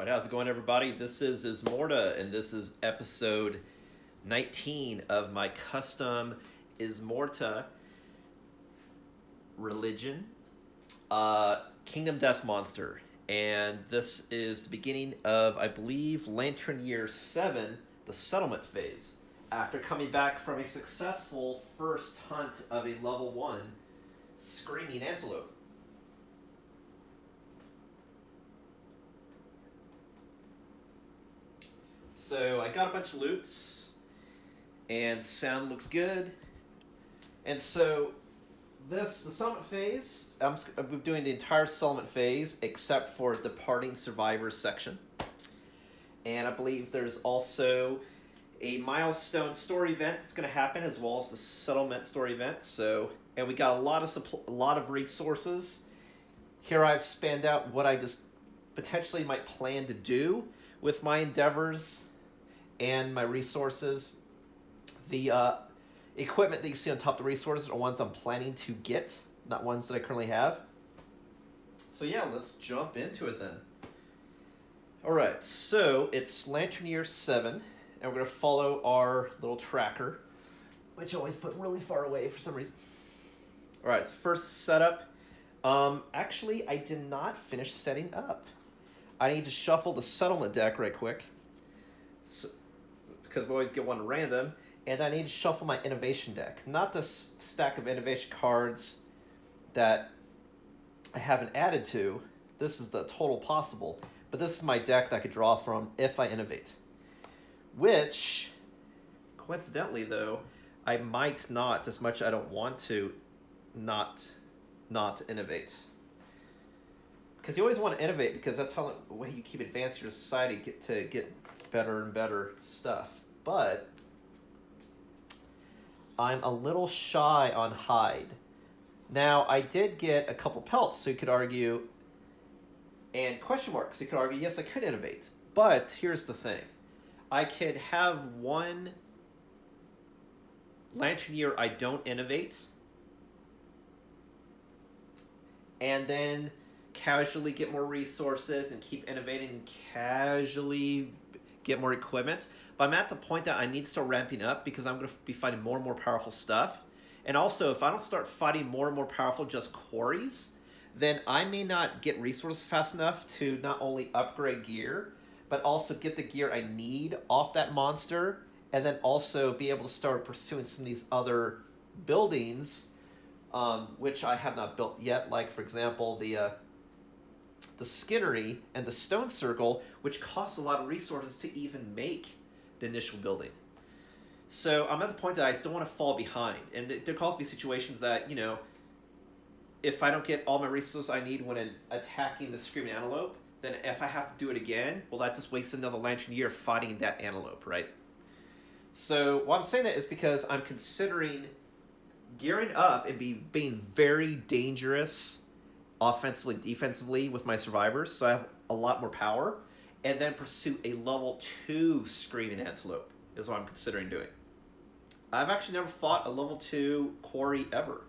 Alright, how's it going, everybody? This is Ismortah, and this is episode 19 of my custom Ismortah religion Kingdom Death Monster. And this is the beginning of, I believe, Lantern Year 7, the settlement phase, after coming back from a successful first hunt of a level 1 Screaming Antelope. So I got a bunch of loots, and sound looks good. And so the settlement phase, I'm doing the entire settlement phase except for Departing Survivors section. And I believe there's also a milestone story event that's going to happen, as well as the settlement story event. So, and we got a lot of resources. Here I've spanned out what I just potentially might plan to do with my endeavors and my resources. The equipment that you see on top of the resources are ones I'm planning to get, not ones that I currently have. So yeah, let's jump into it then. Alright, so it's Lantern Year 7, and we're going to follow our little tracker, which I always put really far away for some reason. Alright, so first setup. Actually, I did not finish setting up. I need to shuffle the settlement deck right quick, so, because we always get one random, and I need to shuffle my innovation deck. Not the stack of innovation cards that I haven't added to. This is the total possible, but this is my deck that I could draw from if I innovate. Which, coincidentally though, I might not, as much as I don't want to, not innovate. Because you always want to innovate, because that's how the way you keep advancing your society, to get better and better stuff. But I'm a little shy on hide. Now, I did get a couple pelts, so you could argue, and question marks, so you could argue, yes, I could innovate. But here's the thing. I could have one Lantern Year I don't innovate, and then casually get more resources and keep innovating and casually get more equipment. But I'm at the point that I need to start ramping up, because I'm going to be fighting more and more powerful stuff. And also, if I don't start fighting more and more powerful just quarries, then I may not get resources fast enough to not only upgrade gear, but also get the gear I need off that monster, and then also be able to start pursuing some of these other buildings, which I have not built yet, like, for example, the Skinnery and the Stone Circle, which costs a lot of resources to even make the initial building. So I'm at the point that I still want to fall behind, and there calls be situations that, you know, if I don't get all my resources I need when attacking the Screaming Antelope, then if I have to do it again, well, that just wastes another Lantern Year fighting that antelope, right? So why I'm saying that is because I'm considering gearing up and being very dangerous offensively, defensively with my survivors, so I have a lot more power, and then pursue a level 2 Screaming Antelope is what I'm considering doing. I've actually never fought a level 2 quarry ever,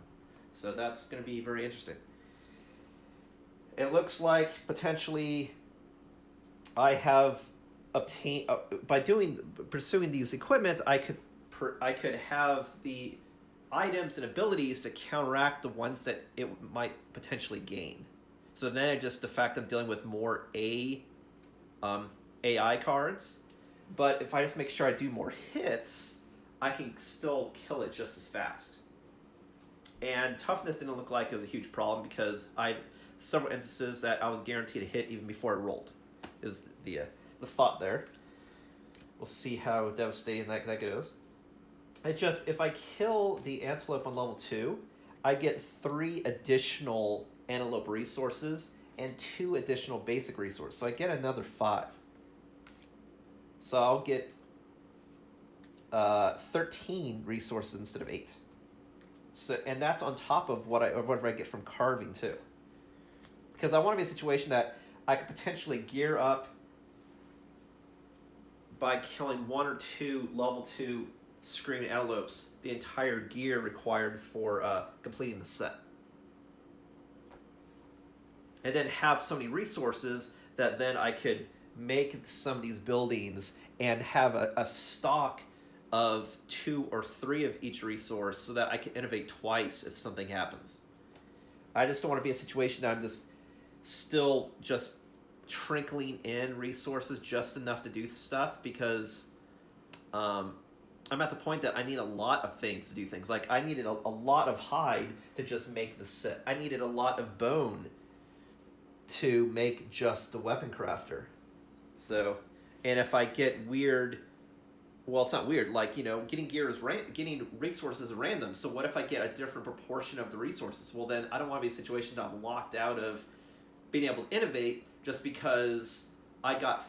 so that's going to be very interesting. It looks like potentially I have obtained, by pursuing these equipment, I could have the items and abilities to counteract the ones that it might potentially gain. So then the fact I'm dealing with more AI cards, but if I just make sure I do more hits, I can still kill it just as fast. And toughness didn't look like it was a huge problem, because I had several instances that I was guaranteed a hit even before it rolled, is the thought there. We'll see how devastating that goes. It just, if I kill the antelope on level 2, I get 3 additional antelope resources and 2 additional basic resources. So I get another 5. So I'll get 13 resources instead of 8. So, and that's on top of whatever I get from carving too. Because I want to be in a situation that I could potentially gear up by killing 1 or 2 level 2 Screaming Antelopes, the entire gear required for completing the set. And then have so many resources that then I could make some of these buildings and have a stock of 2 or 3 of each resource so that I can innovate twice if something happens. I just don't want to be in a situation that I'm just still just trickling in resources just enough to do stuff, because I'm at the point that I need a lot of things to do things. Like, I needed a lot of hide to just make the set. I needed a lot of bone to make just the weapon crafter. So, and if I get weird, well, it's not weird. Like, getting gear is getting resources is random. So what if I get a different proportion of the resources? Well, then I don't want to be in a situation that I'm locked out of being able to innovate just because I got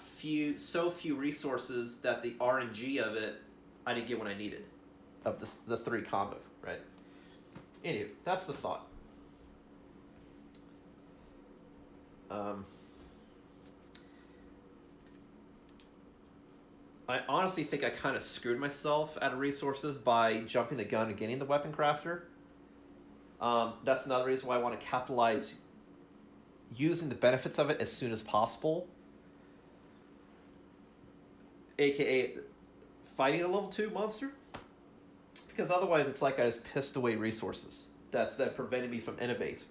so few resources that the RNG of it I didn't get when I needed of the 3 combo, right? Anyway, that's the thought. I honestly think I kind of screwed myself out of resources by jumping the gun and getting the weapon crafter. That's another reason why I want to capitalize using the benefits of it as soon as possible. AKA fighting a level 2 monster. Because otherwise it's like I just pissed away resources. That's then preventing me from innovate.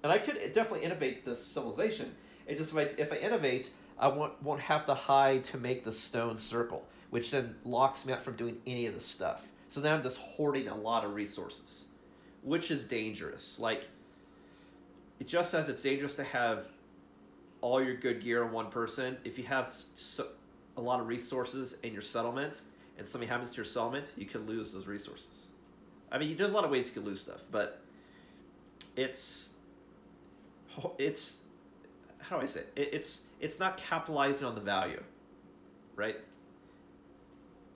And I could definitely innovate this civilization. It just, if I innovate, I won't have to hide to make the stone circle, which then locks me out from doing any of the stuff. So then I'm just hoarding a lot of resources, which is dangerous. Like, just as it's dangerous to have all your good gear on one person, if you have a lot of resources in your settlement and something happens to your settlement, you can lose those resources. I mean, there's a lot of ways you can lose stuff, but it's how do I say it? It's not capitalizing on the value, right?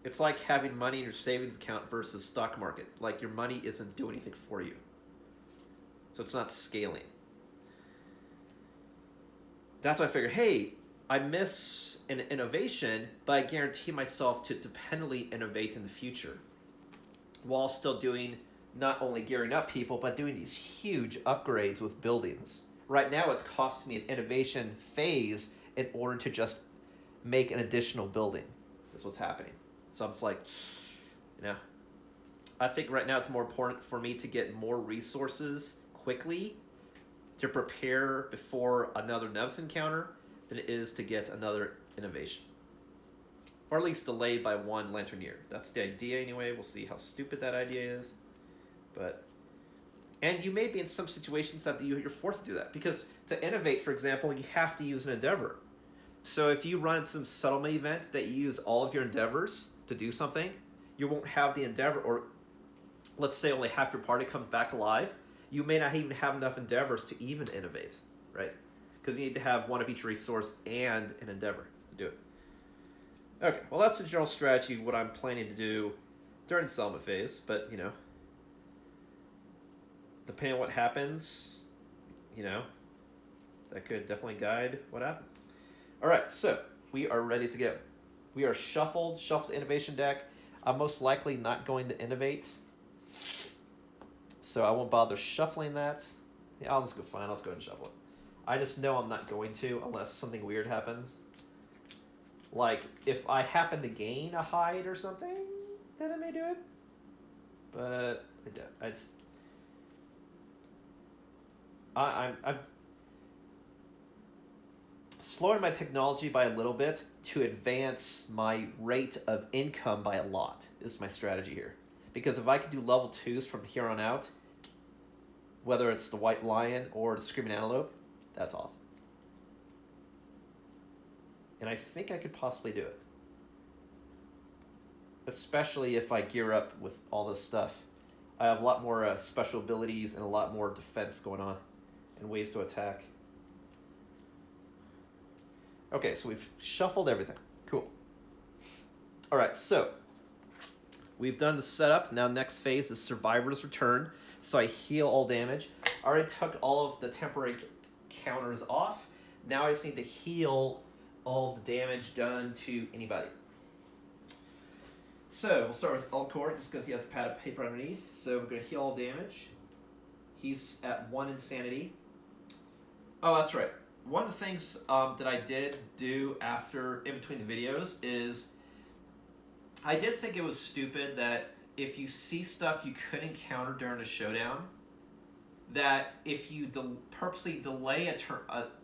It's like having money in your savings account versus stock market. Like, your money isn't doing anything for you, so it's not scaling. That's why I figured, hey, I miss an innovation, but I guarantee myself to dependently innovate in the future, while still doing not only gearing up people, but doing these huge upgrades with buildings. Right now, it's costing me an innovation phase in order to just make an additional building. That's what's happening. So I'm just like, I think right now it's more important for me to get more resources quickly to prepare before another Nemesis Encounter than it is to get another innovation. Or at least delayed by 1 Lanternier. That's the idea anyway. We'll see how stupid that idea is. And you may be in some situations that you're forced to do that. Because to innovate, for example, you have to use an endeavor. So if you run some settlement event that you use all of your endeavors to do something, you won't have the endeavor, or let's say only half your party comes back alive, you may not even have enough endeavors to even innovate, right? Because you need to have 1 of each resource and an endeavor to do it. Okay, well, that's the general strategy of what I'm planning to do during the settlement phase, but, depending on what happens, that could definitely guide what happens. All right, so we are ready to go. We are shuffled the innovation deck. I'm most likely not going to innovate, so I won't bother shuffling that. Yeah, I'll just go fine. I'll just go ahead and shuffle it. I just know I'm not going to unless something weird happens. Like, if I happen to gain a hide or something, then I may do it. But I'm slowing my technology by a little bit to advance my rate of income by a lot is my strategy here. Because if I can do level 2s from here on out, whether it's the White Lion or the Screaming Antelope, that's awesome. And I think I could possibly do it. Especially if I gear up with all this stuff. I have a lot more special abilities and a lot more defense going on and ways to attack. Okay, so we've shuffled everything. Cool. All right, so we've done the setup. Now next phase is Survivor's Return. So I heal all damage. I already took all of the temporary counters off. Now I just need to heal all of the damage done to anybody. So we'll start with Elcor, just because he has a pad of paper underneath. So we're going to heal all damage. He's at 1 insanity. Oh, that's right. one of the things that I did do after, in between the videos, is I did think it was stupid that if you see stuff you could encounter during a showdown, that if you purposely delay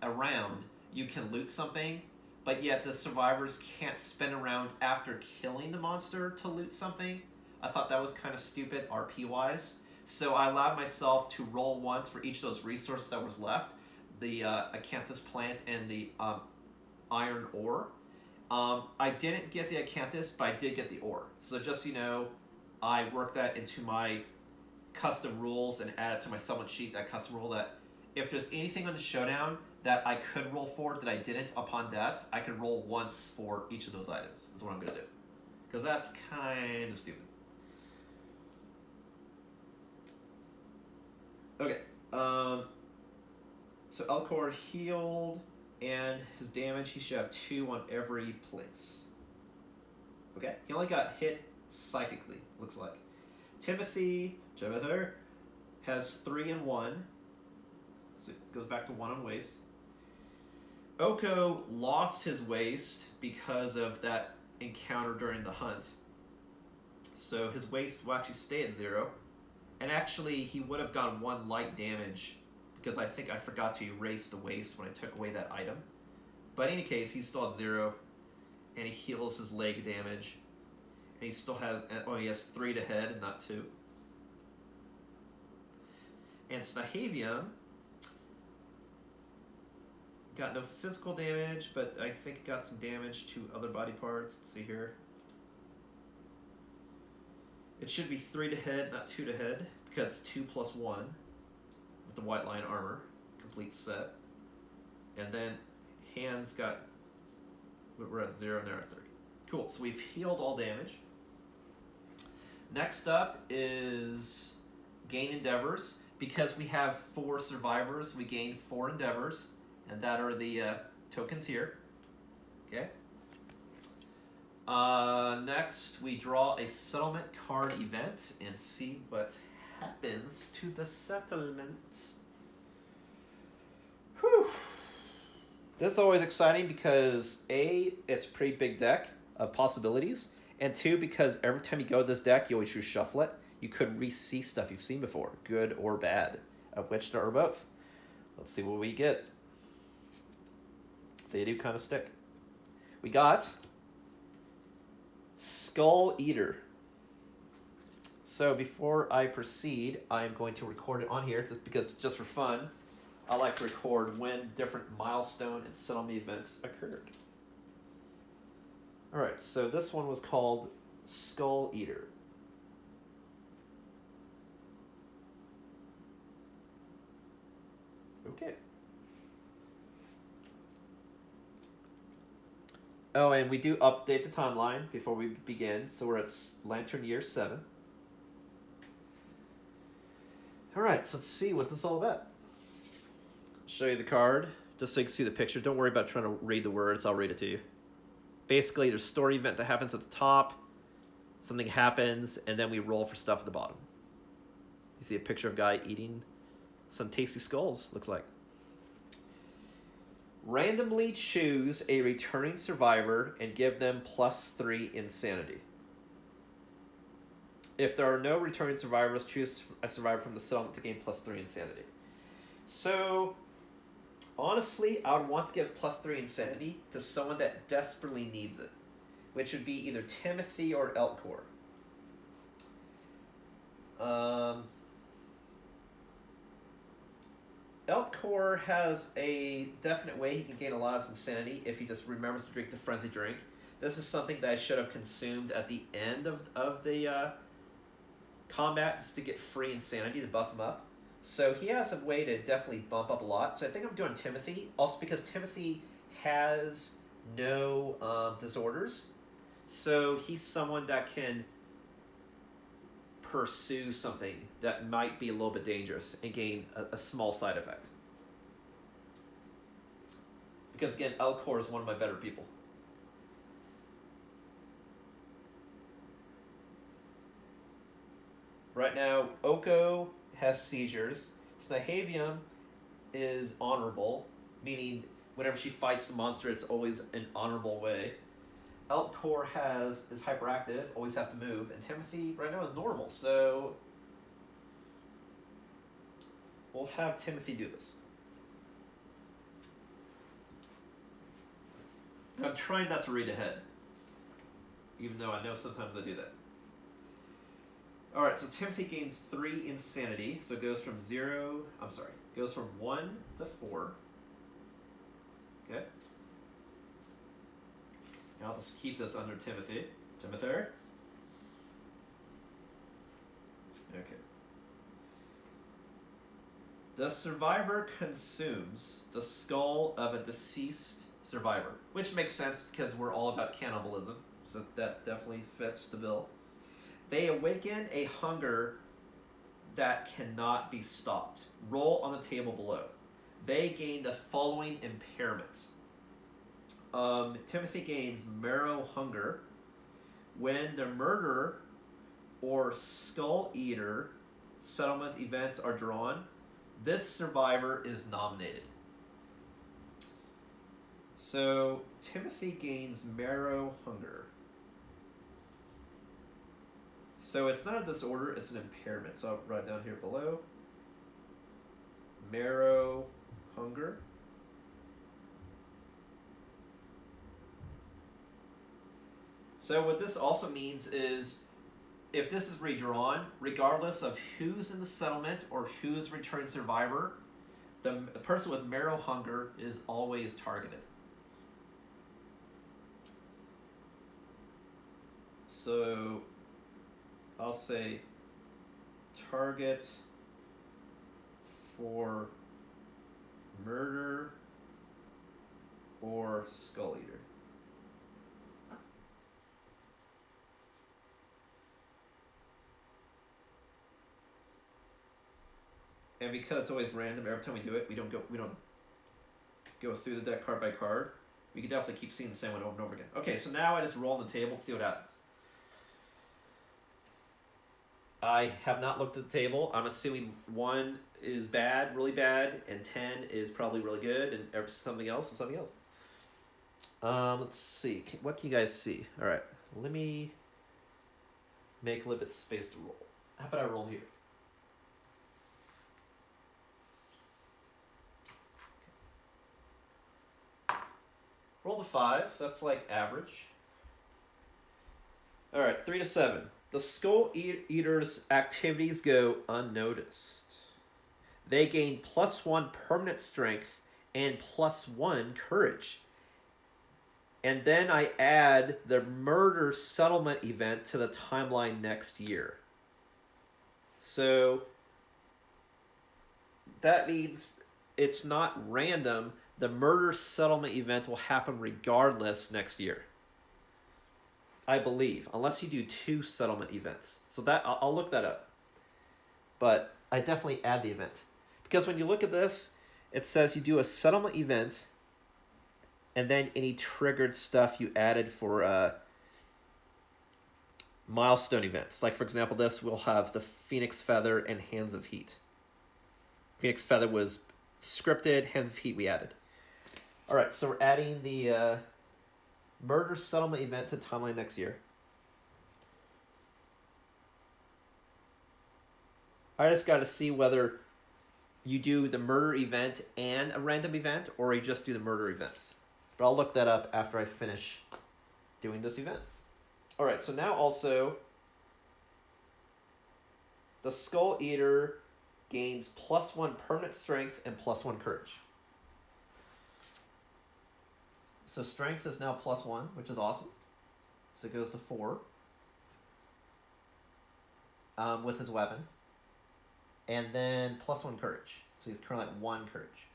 a round, you can loot something, but yet the survivors can't spin around after killing the monster to loot something. I thought that was kind of stupid RP-wise. So I allowed myself to roll once for each of those resources that was left, the acanthus plant and the iron ore. I didn't get the acanthus, but I did get the ore. So just so you know, I worked that into my custom rules and added to my summon sheet, that custom rule that if there's anything on the showdown that I could roll for that I didn't upon death, I could roll once for each of those items. That's what I'm going to do. Because that's kind of stupid. Okay. So Elcor healed, and his damage, he should have 2 on every place. Okay. He only got hit psychically, looks like. Timothy has 3 and 1. So it goes back to 1 on waste. Oko lost his waste because of that encounter during the hunt. So his waste will actually stay at 0. And actually, he would have gotten 1 light damage because I think I forgot to erase the waste when I took away that item. But in any case, he's still at 0. And he heals his leg damage. And he still has, he has 3 to head and not 2. And Snahavium got no physical damage, but I think got some damage to other body parts. Let's see here. It should be 3 to head, not 2 to head, because it's 2 plus 1 with the white line armor, complete set. And then hands got, we're at 0 and they're at 3. Cool, so we've healed all damage. Next up is gain endeavors. Because we have 4 survivors, we gain 4 endeavors, and that are the tokens here. Okay. Next, we draw a settlement card event and see what happens to the settlement. Whew. This is always exciting because A, it's a pretty big deck of possibilities, and 2, because every time you go to this deck, you always choose shuffle it. You could re-see stuff you've seen before, good or bad, of which there are both. Let's see what we get. They do kind of stick. We got Skull Eater. So before I proceed, I'm going to record it on here because just for fun, I like to record when different milestone and settlement events occurred. All right, so this one was called Skull Eater. Okay. Oh, and we do update the timeline before we begin, so we're at Lantern Year 7. Alright, so let's see what this is all about. Show you the card, just so you can see the picture. Don't worry about trying to read the words, I'll read it to you. Basically, there's a story event that happens at the top, something happens, and then we roll for stuff at the bottom. You see a picture of a guy eating some tasty skulls, looks like. Randomly choose a returning survivor and give them +3 insanity. If there are no returning survivors, choose a survivor from the settlement to gain +3 insanity. So, honestly, I would want to give +3 insanity to someone that desperately needs it, which would be either Timothy or Elcor. Elcor has a definite way he can gain a lot of insanity if he just remembers to drink the frenzy drink. This is something that I should have consumed at the end of the combat just to get free insanity to buff him up. So he has a way to definitely bump up a lot. So I think I'm doing Timothy, also because Timothy has no disorders. So he's someone that can pursue something that might be a little bit dangerous and gain a small side effect. Because again, Elcor is one of my better people. Right now, Oko has seizures. Snahavium is honorable. meaning whenever she fights the monster, it's always an honorable way. Elcor is hyperactive, always has to move, and Timothy right now is normal, so we'll have Timothy do this. And I'm trying not to read ahead, even though I know sometimes I do that. Alright, so Timothy gains 3 insanity, so it goes from 1 to 4. Okay. Now I'll just keep this under Timothy. Timothy. Okay. The survivor consumes the skull of a deceased survivor, which makes sense because we're all about cannibalism, so that definitely fits the bill. They awaken a hunger that cannot be stopped. Roll on the table below. They gain the following impairment. Timothy gains marrow hunger when the murder or skull eater settlement events are drawn. This survivor is nominated. So Timothy gains marrow hunger. So it's not a disorder, it's an impairment. So I'll write down here below. Marrow hunger. So what this also means is, if this is redrawn, regardless of who's in the settlement or who's returning survivor, the person with marrow hunger is always targeted. So I'll say target for murder or skull eater. And because it's always random, every time we do it, we don't go through the deck card by card. We can definitely keep seeing the same one over and over again. Okay, so now I just roll on the table to see what happens. I have not looked at the table. I'm assuming 1 is bad, really bad, and 10 is probably really good, and something else is something else. Let's see. What can you guys see? All right, let me make a little bit of space to roll. How about I roll here? Roll to 5, so that's like average. All right, 3 to 7. The Skull Eater's activities go unnoticed. They gain +1 permanent strength and +1 courage. And then I add the murder settlement event to the timeline next year. So that means it's not random. The murder settlement event will happen regardless next year, I believe, unless you do 2 settlement events. So that I'll look that up. But I definitely add the event. Because when you look at this, it says you do a settlement event and then any triggered stuff you added for milestone events. Like, for example, this will have the Phoenix Feather and Hands of Heat. Phoenix Feather was scripted, Hands of Heat we added. All right, so we're adding the murder settlement event to timeline next year. I just got to see whether you do the murder event and a random event, or you just do the murder events. But I'll look that up after I finish doing this event. All right, so now also the Skull Eater gains +1 permanent strength and +1 courage. So strength is now +1, which is awesome. So it goes to 4 with his weapon. And then +1 courage. So he's currently at 1 courage.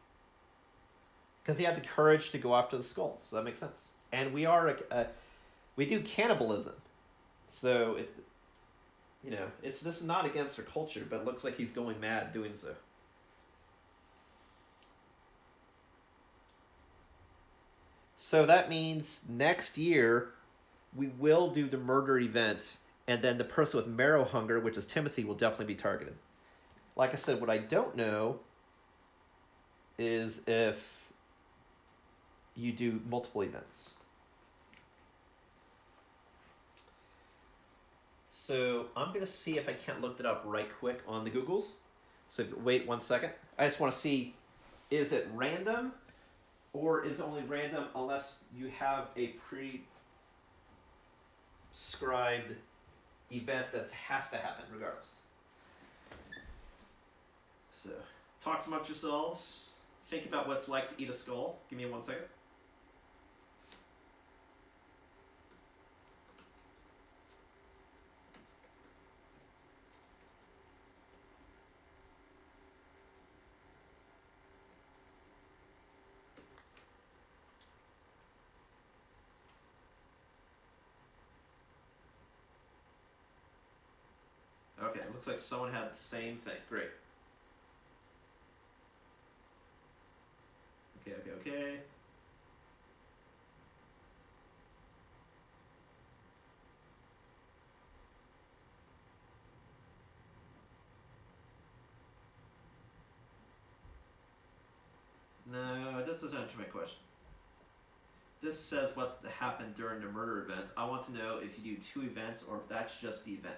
Because he had the courage to go after the skull. So that makes sense. And we are we do cannibalism. So this is not against our culture, but it looks like he's going mad doing so. So that means next year we will do the murder events, and then the person with marrow hunger, which is Timothy, will definitely be targeted. Like I said, what I don't know is if you do multiple events. So I'm going to see if I can't look that up right quick on the Googles. So wait 1 second. I just want to see, is it random or is it only random unless you have a prescribed event that has to happen regardless. So talk amongst yourselves. Think about what it's like to eat a skull. Give me 1 second. Okay, it looks like someone had the same thing. Great. Okay. No, this doesn't answer my question. This says what happened during the murder event. I want to know if you do 2 events or if that's just the event.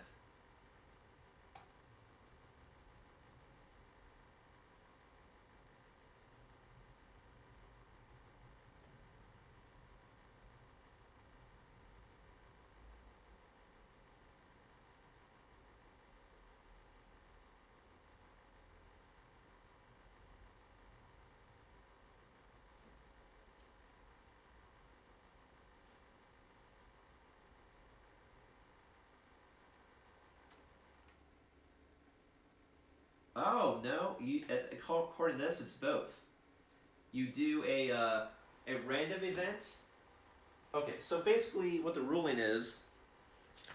Oh no! According to this, it's both. You do a random event. Okay, so basically, what the ruling is,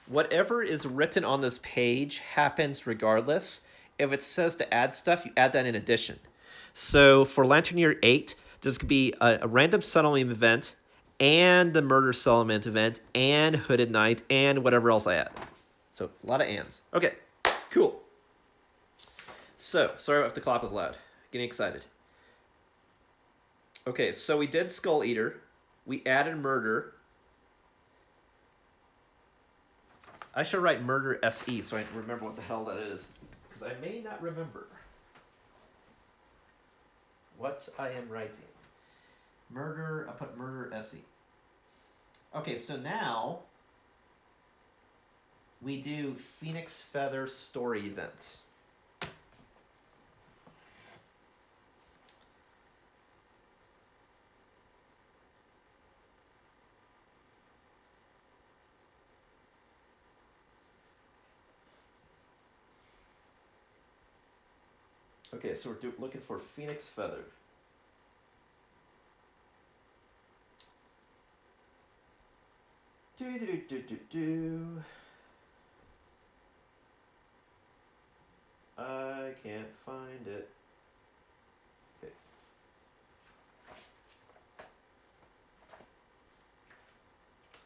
whatever is written on this page happens regardless. If it says to add stuff, you add that in addition. So for Lantern Year 8, there's going to be a random settlement event, and the murder settlement event, and Hooded Knight, and whatever else I add. So a lot of ands. Okay, cool. So, sorry if the clap is loud. Getting excited. Okay, so we did Skull Eater. We added Murder. I should write Murder SE so I remember what the hell that is. Because I may not remember what I am writing. Murder, I put Murder SE. Okay, so now we do Phoenix Feather Story Event. Okay, so we're looking for Phoenix Feather. I can't find it. Okay.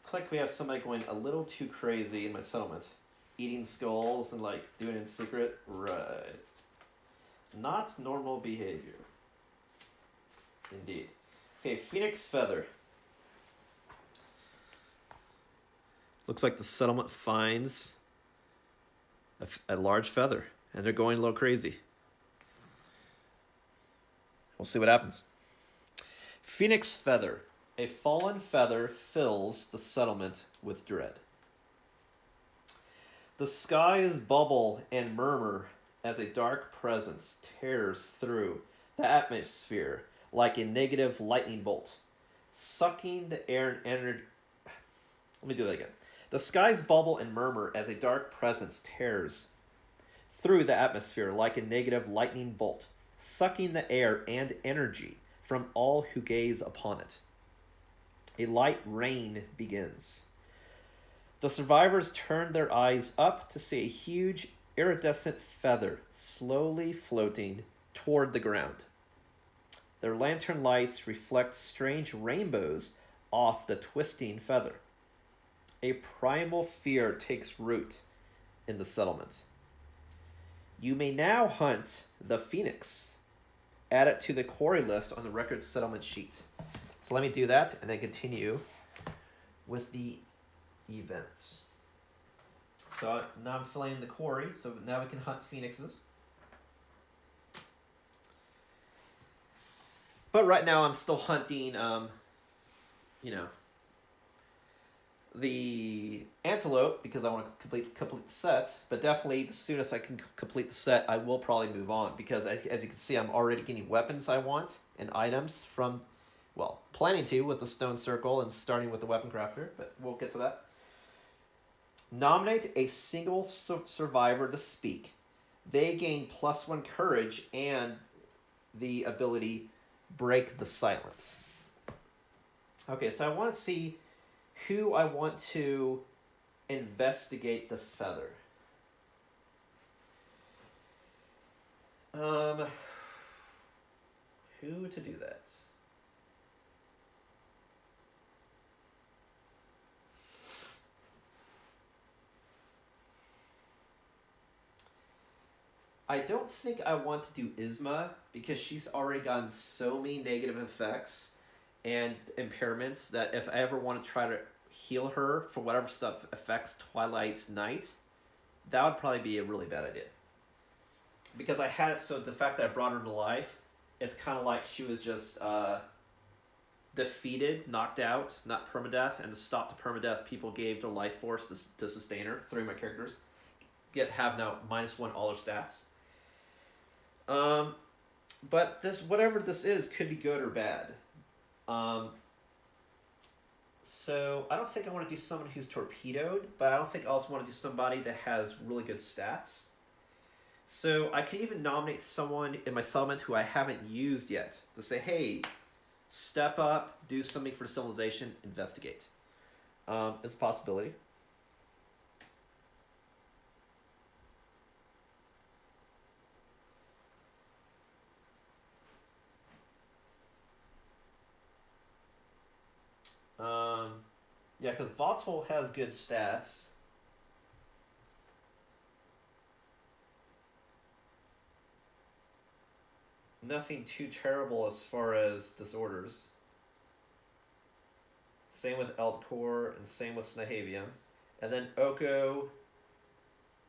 Looks like we have somebody going a little too crazy in my settlement. Eating skulls and like doing it in secret. Right. Not normal behavior. Indeed. Okay, Phoenix Feather. Looks like the settlement finds a large feather, and they're going a little crazy. We'll see what happens. Phoenix Feather. A fallen feather fills the settlement with dread. The skies bubble and murmur as a dark presence tears through the atmosphere like a negative lightning bolt, sucking the air and energy. Let me do that again. The skies bubble and murmur as a dark presence tears through the atmosphere like a negative lightning bolt, sucking the air and energy from all who gaze upon it. A light rain begins. The survivors turn their eyes up to see a huge iridescent feather slowly floating toward the ground. Their lantern lights reflect strange rainbows off the twisting feather. A primal fear takes root in the settlement. You may now hunt the Phoenix. Add it to the quarry list on the record settlement sheet. So let me do that and then continue with the events. So now I'm filling in the quarry, so now we can hunt phoenixes. But right now I'm still hunting, the antelope because I want to complete the set. But definitely, the soonest I can complete the set, I will probably move on because as you can see, I'm already getting weapons I want and items from, well, planning to with the stone circle and starting with the weapon crafter. But we'll get to that. Nominate a single survivor to speak. They gain +1 courage and the ability break the silence. Okay, so I want to see who I want to investigate the feather. Who to do that? I don't think I want to do Isma because she's already gotten so many negative effects and impairments that if I ever want to try to heal her for whatever stuff affects Twilight Night, that would probably be a really bad idea. Because I had it so the fact that I brought her to life, it's kind of like she was just defeated, knocked out, not permadeath, and to stop the permadeath, people gave their life force to sustain her. 3 of my characters have now -1 all their stats. But this, whatever this is, could be good or bad. So I don't think I want to do someone who's torpedoed, but I don't think I also want to do somebody that has really good stats. So I could even nominate someone in my settlement who I haven't used yet to say, hey, step up, do something for civilization, investigate. It's a possibility. Yeah, because Volatile has good stats. Nothing too terrible as far as disorders. Same with Eldcore and same with Snahavium. And then Oko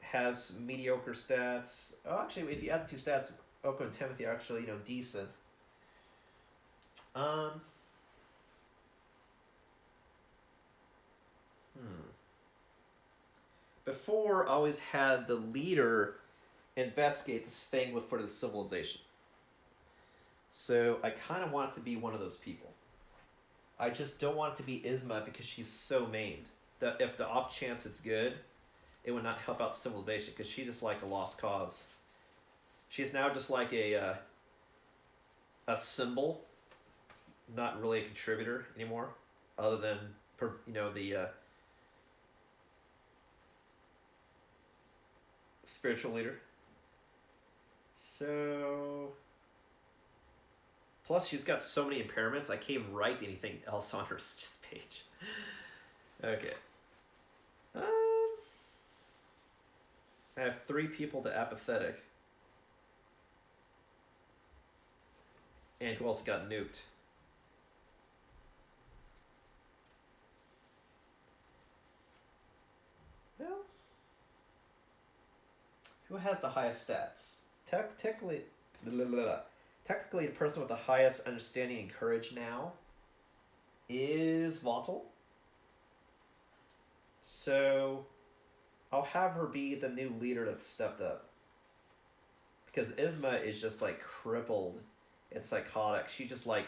has mediocre stats. Oh, actually, if you add the 2 stats, Oko and Timothy are actually, decent. Before, I always had the leader investigate this thing for the civilization. So I kind of want it to be one of those people. I just don't want it to be Isma because she's so maimed. That if the off chance it's good, it would not help out civilization because she's just like a lost cause. She's now just like a symbol, not really a contributor anymore, other than the spiritual leader. So, plus she's got so many impairments, I can't even write anything else on her page. Okay. I have 3 people to apathetic. And who else got nuked? Well, who has the highest stats? Technically, the person with the highest understanding and courage now is Volatile. So I'll have her be the new leader that stepped up. Because Isma is just like crippled and psychotic. She's just like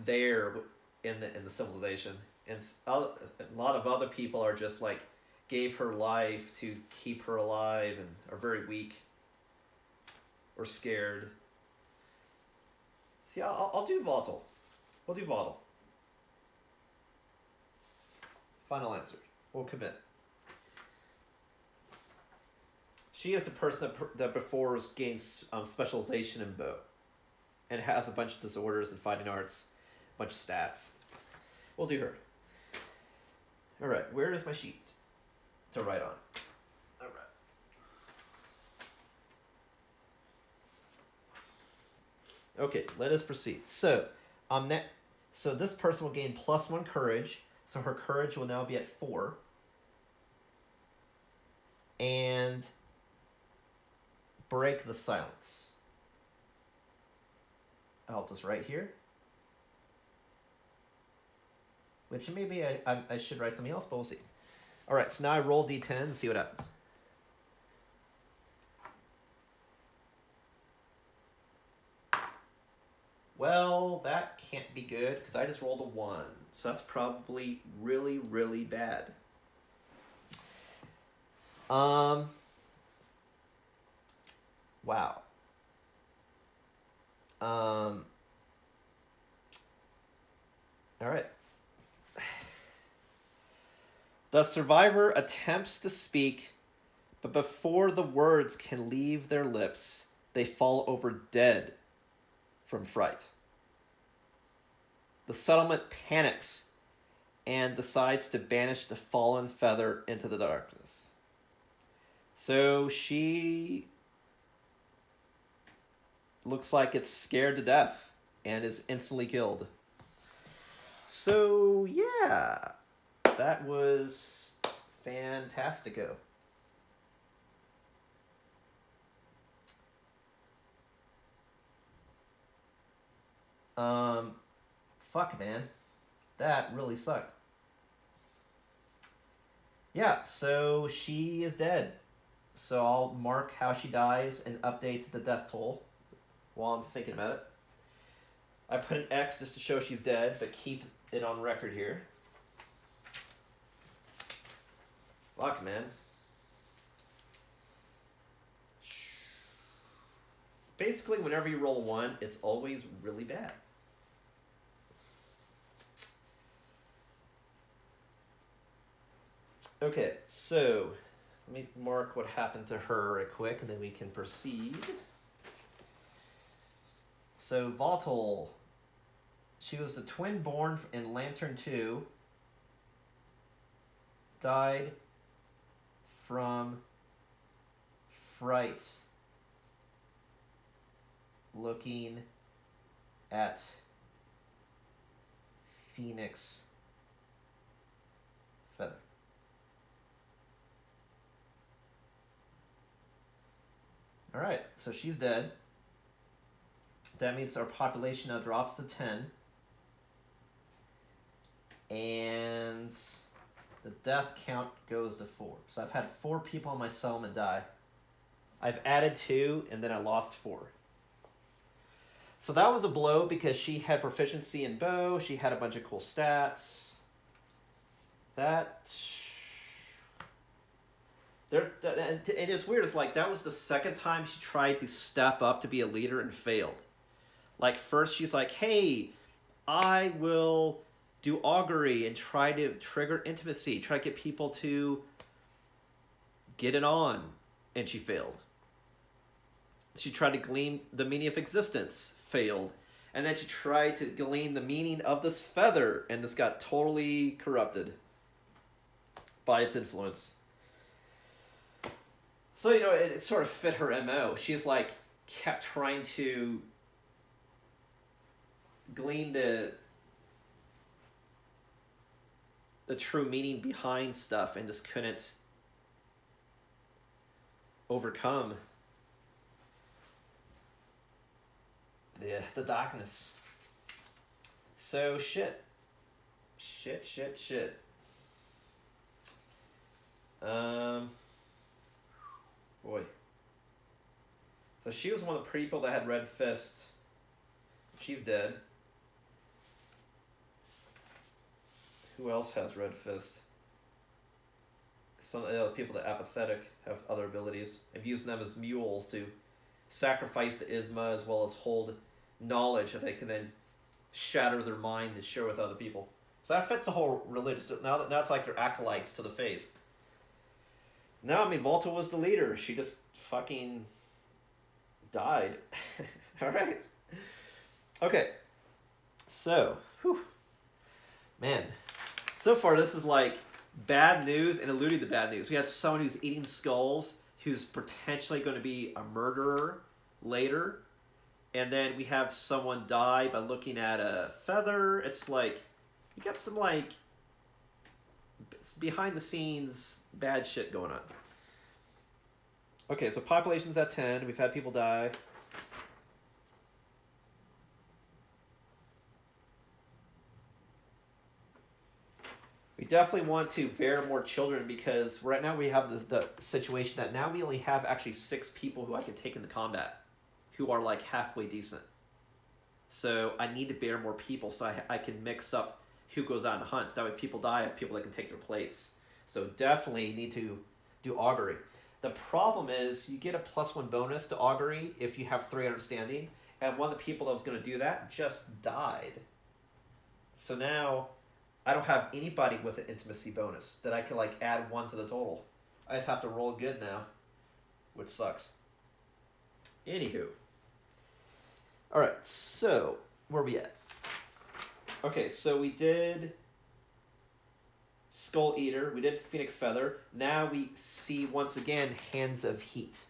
there in the civilization. And a lot of other people are just like gave her life to keep her alive and are very weak or scared. See, I'll do Volatile. We'll do Volatile. Final answer. We'll commit. She is the person that before gains specialization in bow. And has a bunch of disorders and fighting arts. A bunch of stats. We'll do her. Alright, where is my sheet to write on? Alright. Okay, let us proceed. So So this person will gain +1 courage. So her courage will now be at 4. And break the silence. I helped us right here. Which maybe I should write something else, but we'll see. All right, so now I roll d10 and see what happens. Well, that can't be good because I just rolled a 1. So that's probably really, really bad. Wow. All right. The survivor attempts to speak, but before the words can leave their lips, they fall over dead from fright. The settlement panics and decides to banish the fallen feather into the darkness. So she looks like it's scared to death and is instantly killed. So, yeah, that was fantastico. Fuck, man. That really sucked. Yeah, so she is dead. So I'll mark how she dies and update the death toll while I'm thinking about it. I put an X just to show she's dead, but keep it on record here. Fuck, man. Basically, whenever you roll 1, it's always really bad. Okay, so let me mark what happened to her right quick, and then we can proceed. So, Volatile, she was the twin born in Lantern 2, died from fright looking at Phoenix Feather. All right, so she's dead. That means our population now drops to 10. And the death count goes to 4. So I've had 4 people in my settlement die. I've added 2, and then I lost 4. So that was a blow because she had proficiency in bow. She had a bunch of cool stats. And it's weird. It's like that was the second time she tried to step up to be a leader and failed. Like first she's like, hey, I will do augury and try to trigger intimacy, try to get people to get it on, and she failed. She tried to glean the meaning of existence, failed. And then she tried to glean the meaning of this feather, and this got totally corrupted by its influence. So, you know, it sort of fit her MO. She's like, kept trying to glean the true meaning behind stuff and just couldn't overcome the darkness. So shit. Boy. So she was one of the people that had Red Fist. She's dead. Who else has Red Fist? Some of the other people that are apathetic have other abilities. I've used them as mules to sacrifice to Isma as well as hold knowledge that they can then shatter their mind and share with other people. So that fits the whole religious. Now it's like they're acolytes to the faith. No, I mean, Volta was the leader. She just fucking died. All right. Okay. So, whew. Man. So far, this is like bad news and alluding to bad news. We had someone who's eating skulls, who's potentially going to be a murderer later, And then we have someone die by looking at a feather. It's like, you got some like behind the scenes bad shit going on. Okay, so population's at 10. We've had people die. We definitely want to bear more children because right now we have the situation that now we only have actually 6 people who I can take into combat who are like halfway decent. So I need to bear more people so I can mix up who goes out and hunts. That way people die, I have people that can take their place. So definitely need to do augury. The problem is you get a +1 bonus to augury if you have 3 understanding, and one of the people that was going to do that just died. So now I don't have anybody with an intimacy bonus that I can like add 1 to the total. I just have to roll good now, which sucks. Anywho. Alright, so where are we at? Okay, so we did Skull Eater, we did Phoenix Feather. Now we see once again Hands of Heat.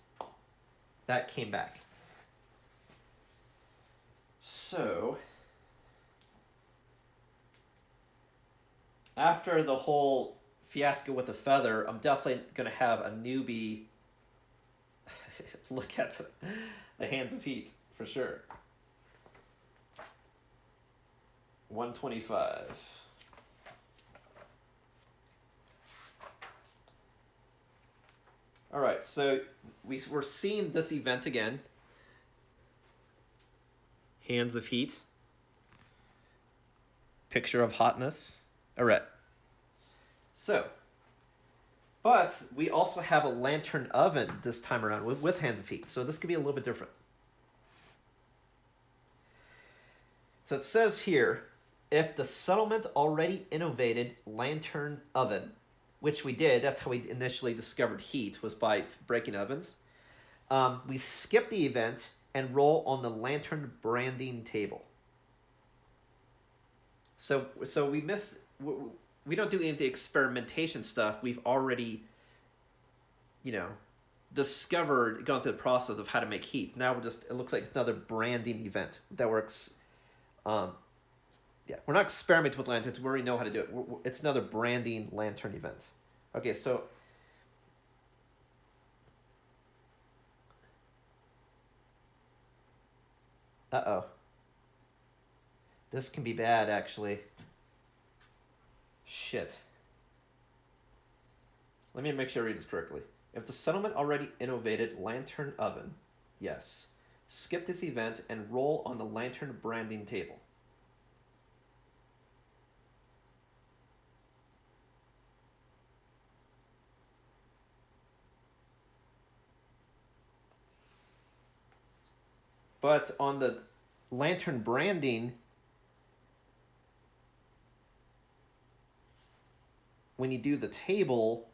That came back. So after the whole fiasco with the feather, I'm definitely going to have a newbie look at the Hands of Heat, for sure. 125. Alright, so we're seeing this event again. Hands of Heat. Picture of hotness. Alright. So, but we also have a lantern oven this time around with Hands of Heat. So this could be a little bit different. So it says here, if the settlement already innovated lantern oven, which we did, that's how we initially discovered heat, was by breaking ovens. We skip the event and roll on the lantern branding table. So we missed. We don't do any of the experimentation stuff. We've already, discovered, gone through the process of how to make heat. Now it looks like another branding event that works. We're not experimenting with lanterns. We already know how to do it. It's another branding lantern event. Okay, so uh-oh. This can be bad, actually. Shit. Let me make sure I read this correctly. If the settlement already innovated lantern oven, yes. Skip this event and roll on the lantern branding table. But on the lantern branding, when you do the table,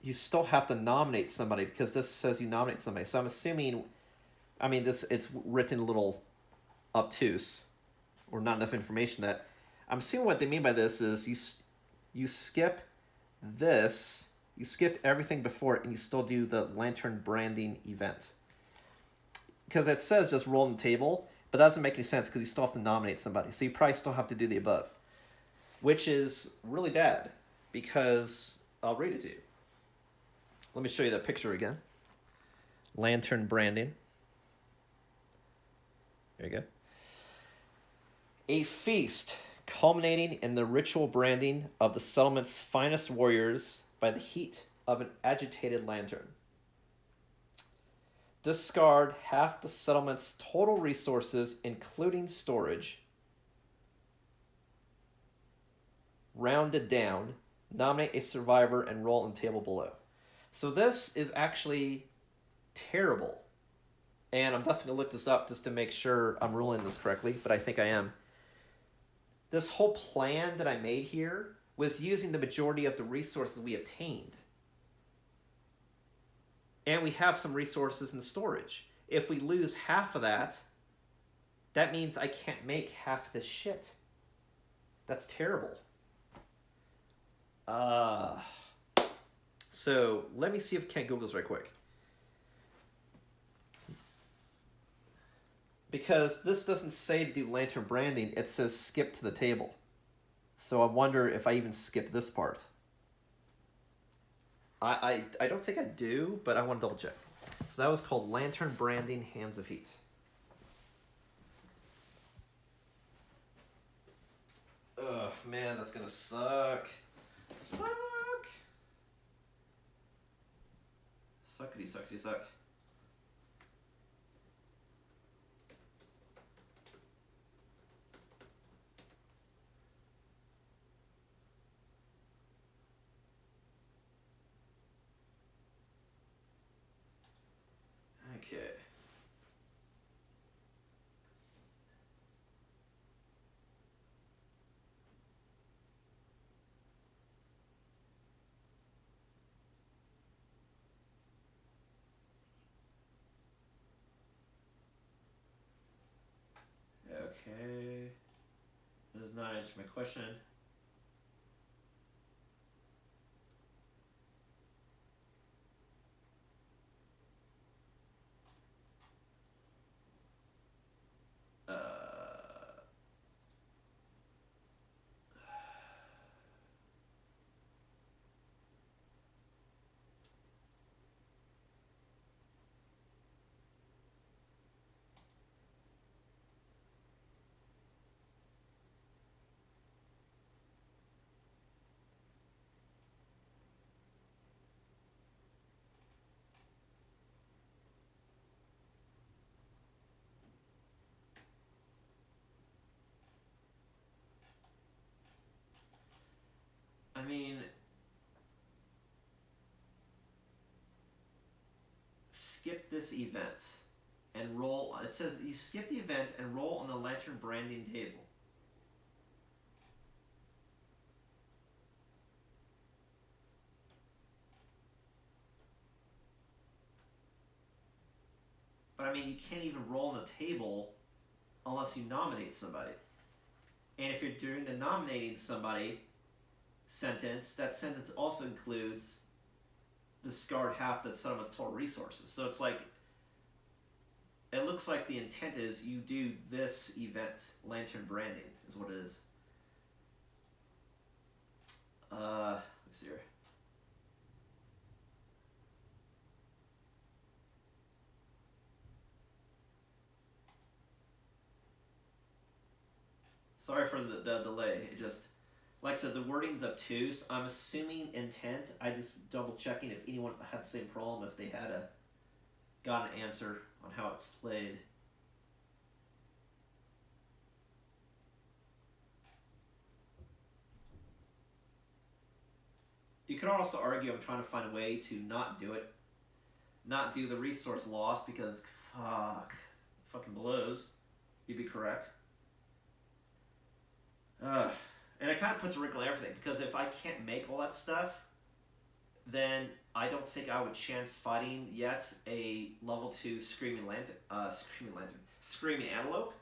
you still have to nominate somebody because this says you nominate somebody. So I'm assuming, it's written a little obtuse or not enough information that I'm assuming what they mean by this is you skip this. You skip everything before it, and you still do the lantern branding event. Because it says just roll on the table, but that doesn't make any sense because you still have to nominate somebody. So you probably still have to do the above. Which is really bad, because I'll read it to you. Let me show you that picture again. Lantern branding. There you go. A feast culminating in the ritual branding of the settlement's finest warriors by the heat of an agitated lantern. Discard half the settlement's total resources, including storage. Rounded down. Nominate a survivor and roll on the table below. So this is actually terrible. And I'm definitely going to look this up just to make sure I'm ruling this correctly, but I think I am. This whole plan that I made here was using the majority of the resources we obtained. And we have some resources in storage. If we lose half of that, that means I can't make half this shit. That's terrible. So let me see if I can Google this right quick. Because this doesn't say to do lantern branding, it says skip to the table. So I wonder if I even skip this part. I don't think I do, but I want to double check. So that was called Lantern Branding Hands of Heat. Ugh, man, that's gonna suck. Suck! Suckity, suckity, suck. Okay. Okay. That does not answer my question. I mean, skip this event and roll. It says you skip the event and roll on the lantern branding table. But I mean, you can't even roll on the table unless you nominate somebody. And if you're doing the nominating somebody sentence, that sentence also includes discard half the settlement's total resources. So it's like, it looks like the intent is you do this event, lantern branding is what it is. Let's see here. Sorry for the delay. It just, like I said, the wording's obtuse. I'm assuming intent. I just double checking if anyone had the same problem, if they had got an answer on how it's played. You could also argue I'm trying to find a way to not do it. Not do the resource loss because fucking blows. You'd be correct. And it kind of puts a wrinkle in everything, because if I can't make all that stuff, then I don't think I would chance fighting yet a level 2 Screaming Antelope.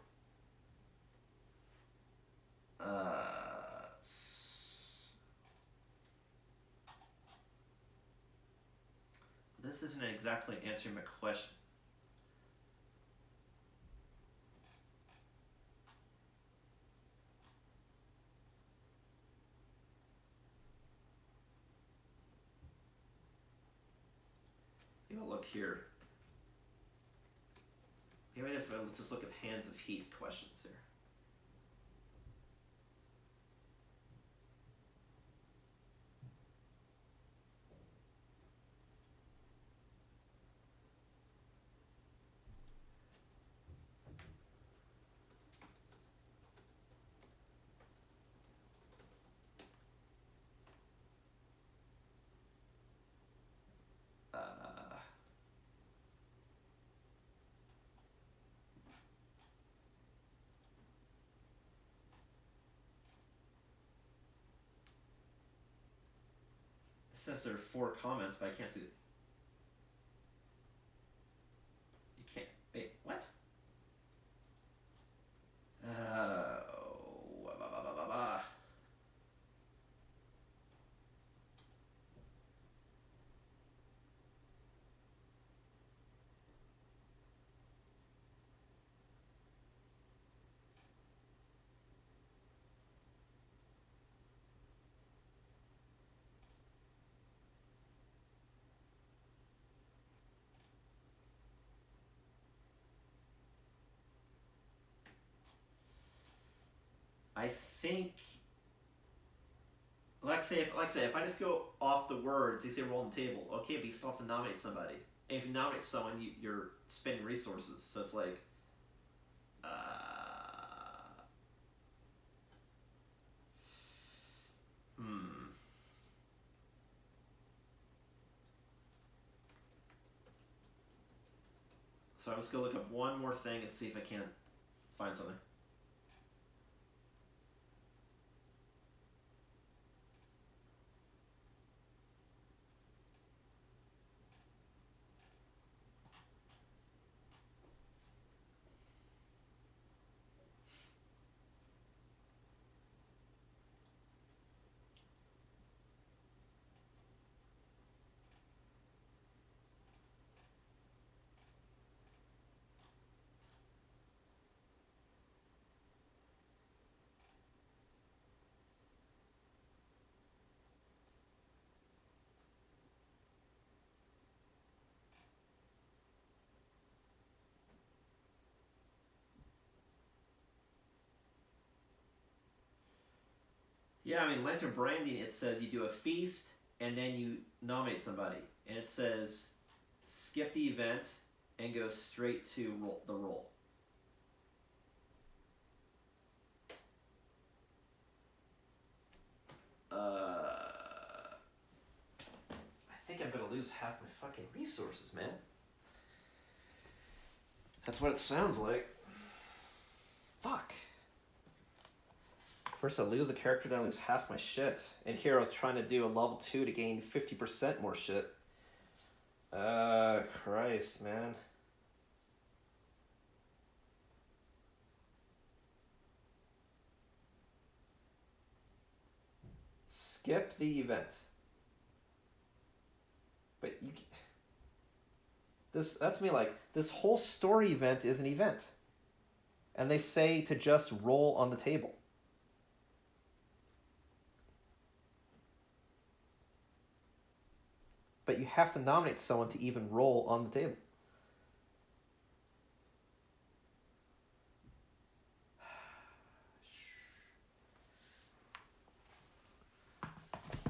This isn't exactly answering my question. Maybe I'll look here. Maybe if I just look at Hands of Heat questions here. It says there are 4 comments, but I can't see it. You can't. Wait, what? I think, if I just go off the words, they say roll on the table. Okay, but you still have to nominate somebody. And if you nominate someone, you're spending resources. So it's like, uh, hmm. So I'm just gonna look up one more thing and see if I can't find something. Yeah, I mean, lantern branding, it says you do a feast and then you nominate somebody. And it says skip the event and go straight to the roll. I think I'm going to lose half my fucking resources, man. That's what it sounds like. Fuck. First I lose a character, then I lose half my shit. And here I was trying to do a level 2 to gain 50% more shit. Christ, man. Skip the event. But you... That's me like, this whole story event is an event. And they say to just roll on the table. But you have to nominate someone to even roll on the table.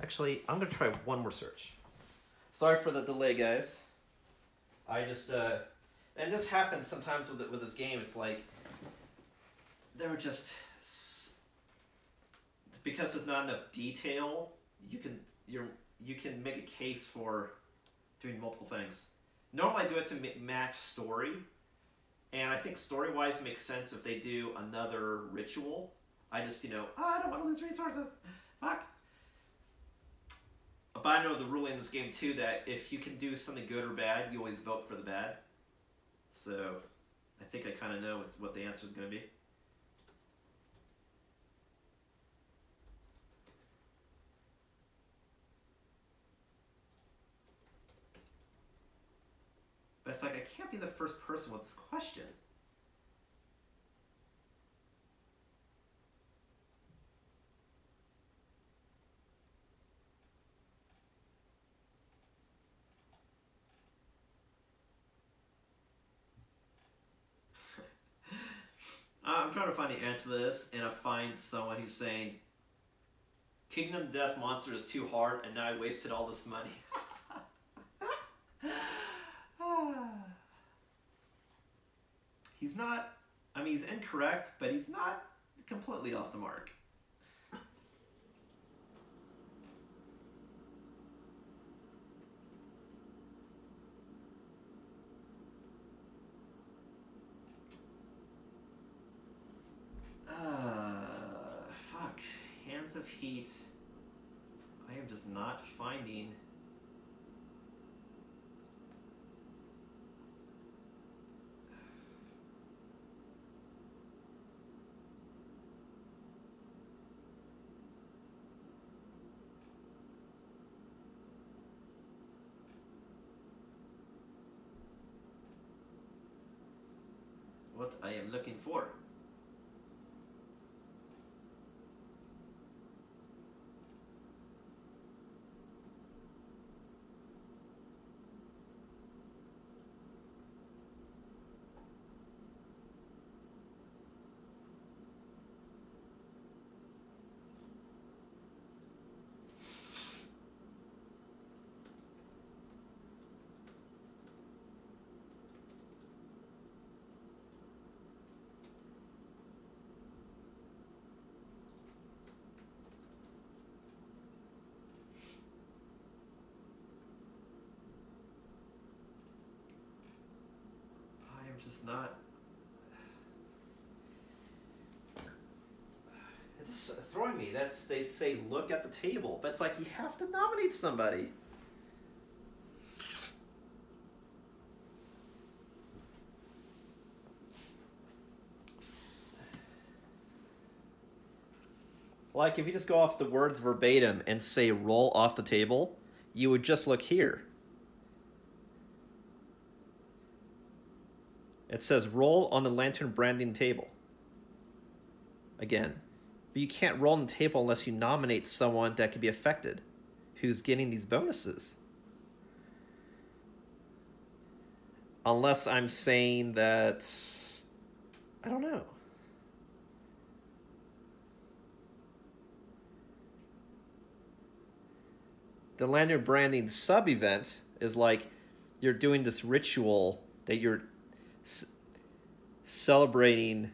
Actually, I'm going to try one more search. Sorry for the delay, guys. I just, and this happens sometimes with this game. It's like, there are just, because there's not enough detail, you can make a case for doing multiple things. Normally I do it to match story, and I think story-wise it makes sense if they do another ritual. I just, I don't want to lose resources. Fuck. But I know the rule in this game too that if you can do something good or bad, you always vote for the bad. So I think I kind of know what the answer is going to be. But it's like, I can't be the first person with this question. I'm trying to find the answer to this, and I find someone who's saying, Kingdom Death Monster is too hard, and now I wasted all this money. He's not, he's incorrect, but he's not completely off the mark. Fuck. Hands of Heat. I am just not finding... what I am looking for. It's not. It's throwing me. They say look at the table, but it's like you have to nominate somebody. Like if you just go off the words verbatim and say roll off the table, you would just look here. It says roll on the lantern branding table. Again. But you can't roll on the table unless you nominate someone that could be affected, who's getting these bonuses. Unless I'm saying that, I don't know. The lantern branding sub-event is like you're doing this ritual that you're celebrating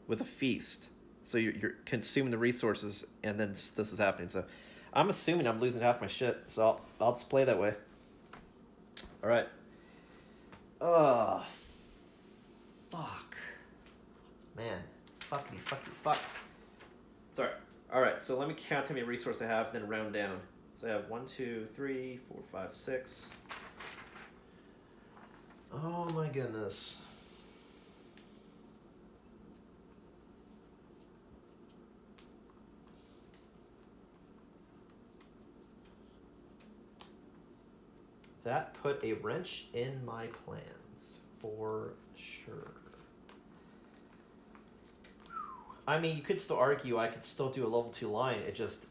with a feast. So you're consuming the resources, and then this is happening. So I'm assuming I'm losing half my shit, so I'll just play that way. All right. Fuck. Man. Fuck. Sorry. All right, so let me count how many resources I have, then round down. So I have 1, 2, 3, 4, 5, 6. Oh my goodness. That put a wrench in my plans, for sure. I mean, you could still argue I could still do a level 2 line. It just,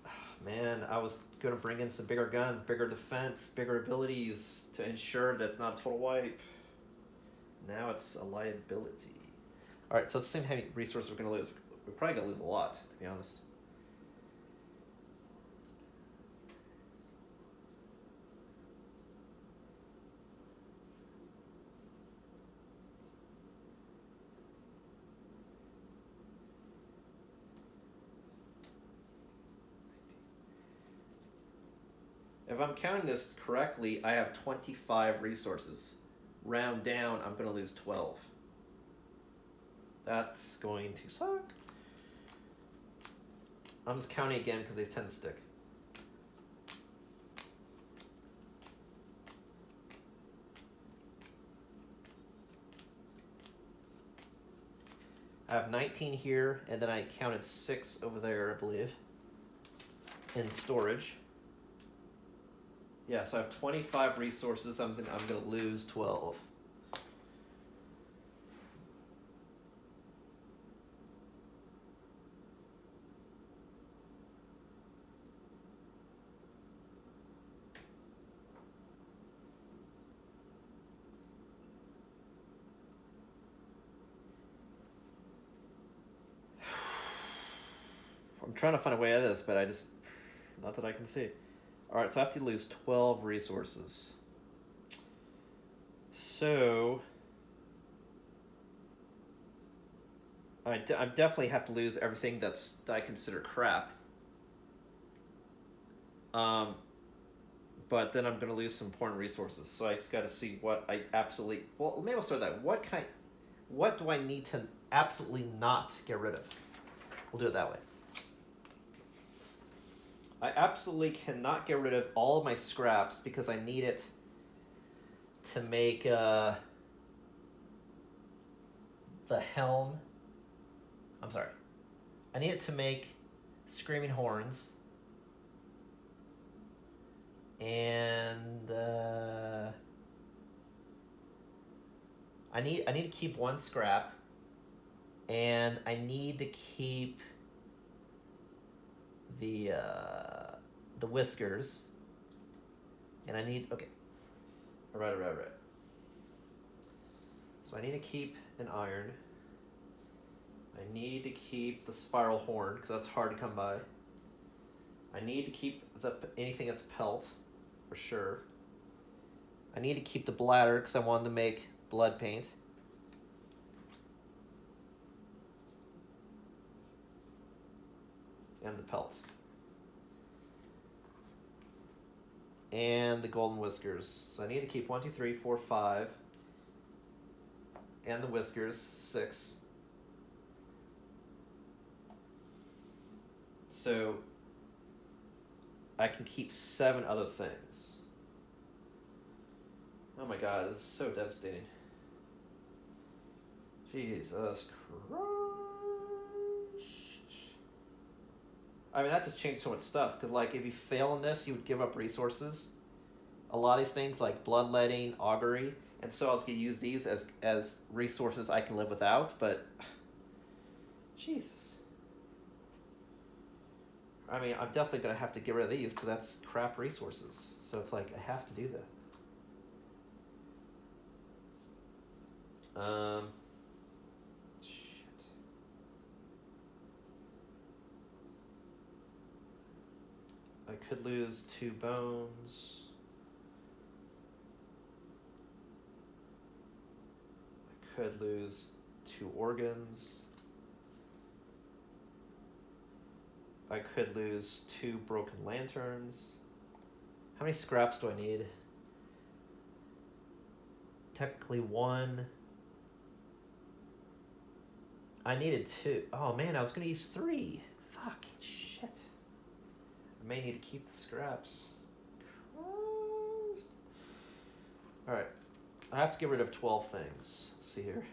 man, I was going to bring in some bigger guns, bigger defense, bigger abilities to ensure that's not a total wipe. Now it's a liability. All right, so it's the same how many resources we're going to lose. We're probably going to lose a lot, to be honest. If I'm counting this correctly, I have 25 resources. Round down, I'm going to lose 12. That's going to suck. I'm just counting again because they tend to stick. I have 19 here, and then I counted 6 over there, I believe, in storage. Yeah, so I have 25 resources. I'm going to lose 12. I'm trying to find a way out of this, but not that I can see. All right, so I have to lose 12 resources. So I definitely have to lose everything that I consider crap. But then I'm going to lose some important resources. So I just got to see what I absolutely... Well, maybe I'll start that. What do I need to absolutely not get rid of? We'll do it that way. I absolutely cannot get rid of all of my scraps because I need it to make the helm. I'm sorry. I need it to make screaming horns. And I need to keep 1 scrap. And I need to keep the whiskers, and I need all right. So I need to keep an iron. I need to keep the spiral horn because that's hard to come by. I need to keep anything that's pelt for sure. I need to keep the bladder because I wanted to make blood paint. And the pelt. And the golden whiskers. So I need to keep 1, 2, 3, 4, 5. and the whiskers, 6. So I can keep 7 other things. Oh my god, this is so devastating. Jesus Christ. I mean, that just changed so much stuff, because, like, if you fail in this, you would give up resources. A lot of these things, like bloodletting, augury, and so I was going to use these as resources I can live without, but... Jesus. I mean, I'm definitely going to have to get rid of these, because that's crap resources. So it's like, I have to do that. Shit. I could lose 2 bones. I could lose 2 organs. I could lose 2 broken lanterns. How many scraps do I need? Technically 1. I needed 2. Oh man, I was gonna use 3. Fuck, shit. I may need to keep the scraps. Christ. Alright. I have to get rid of 12 things. Let's see here.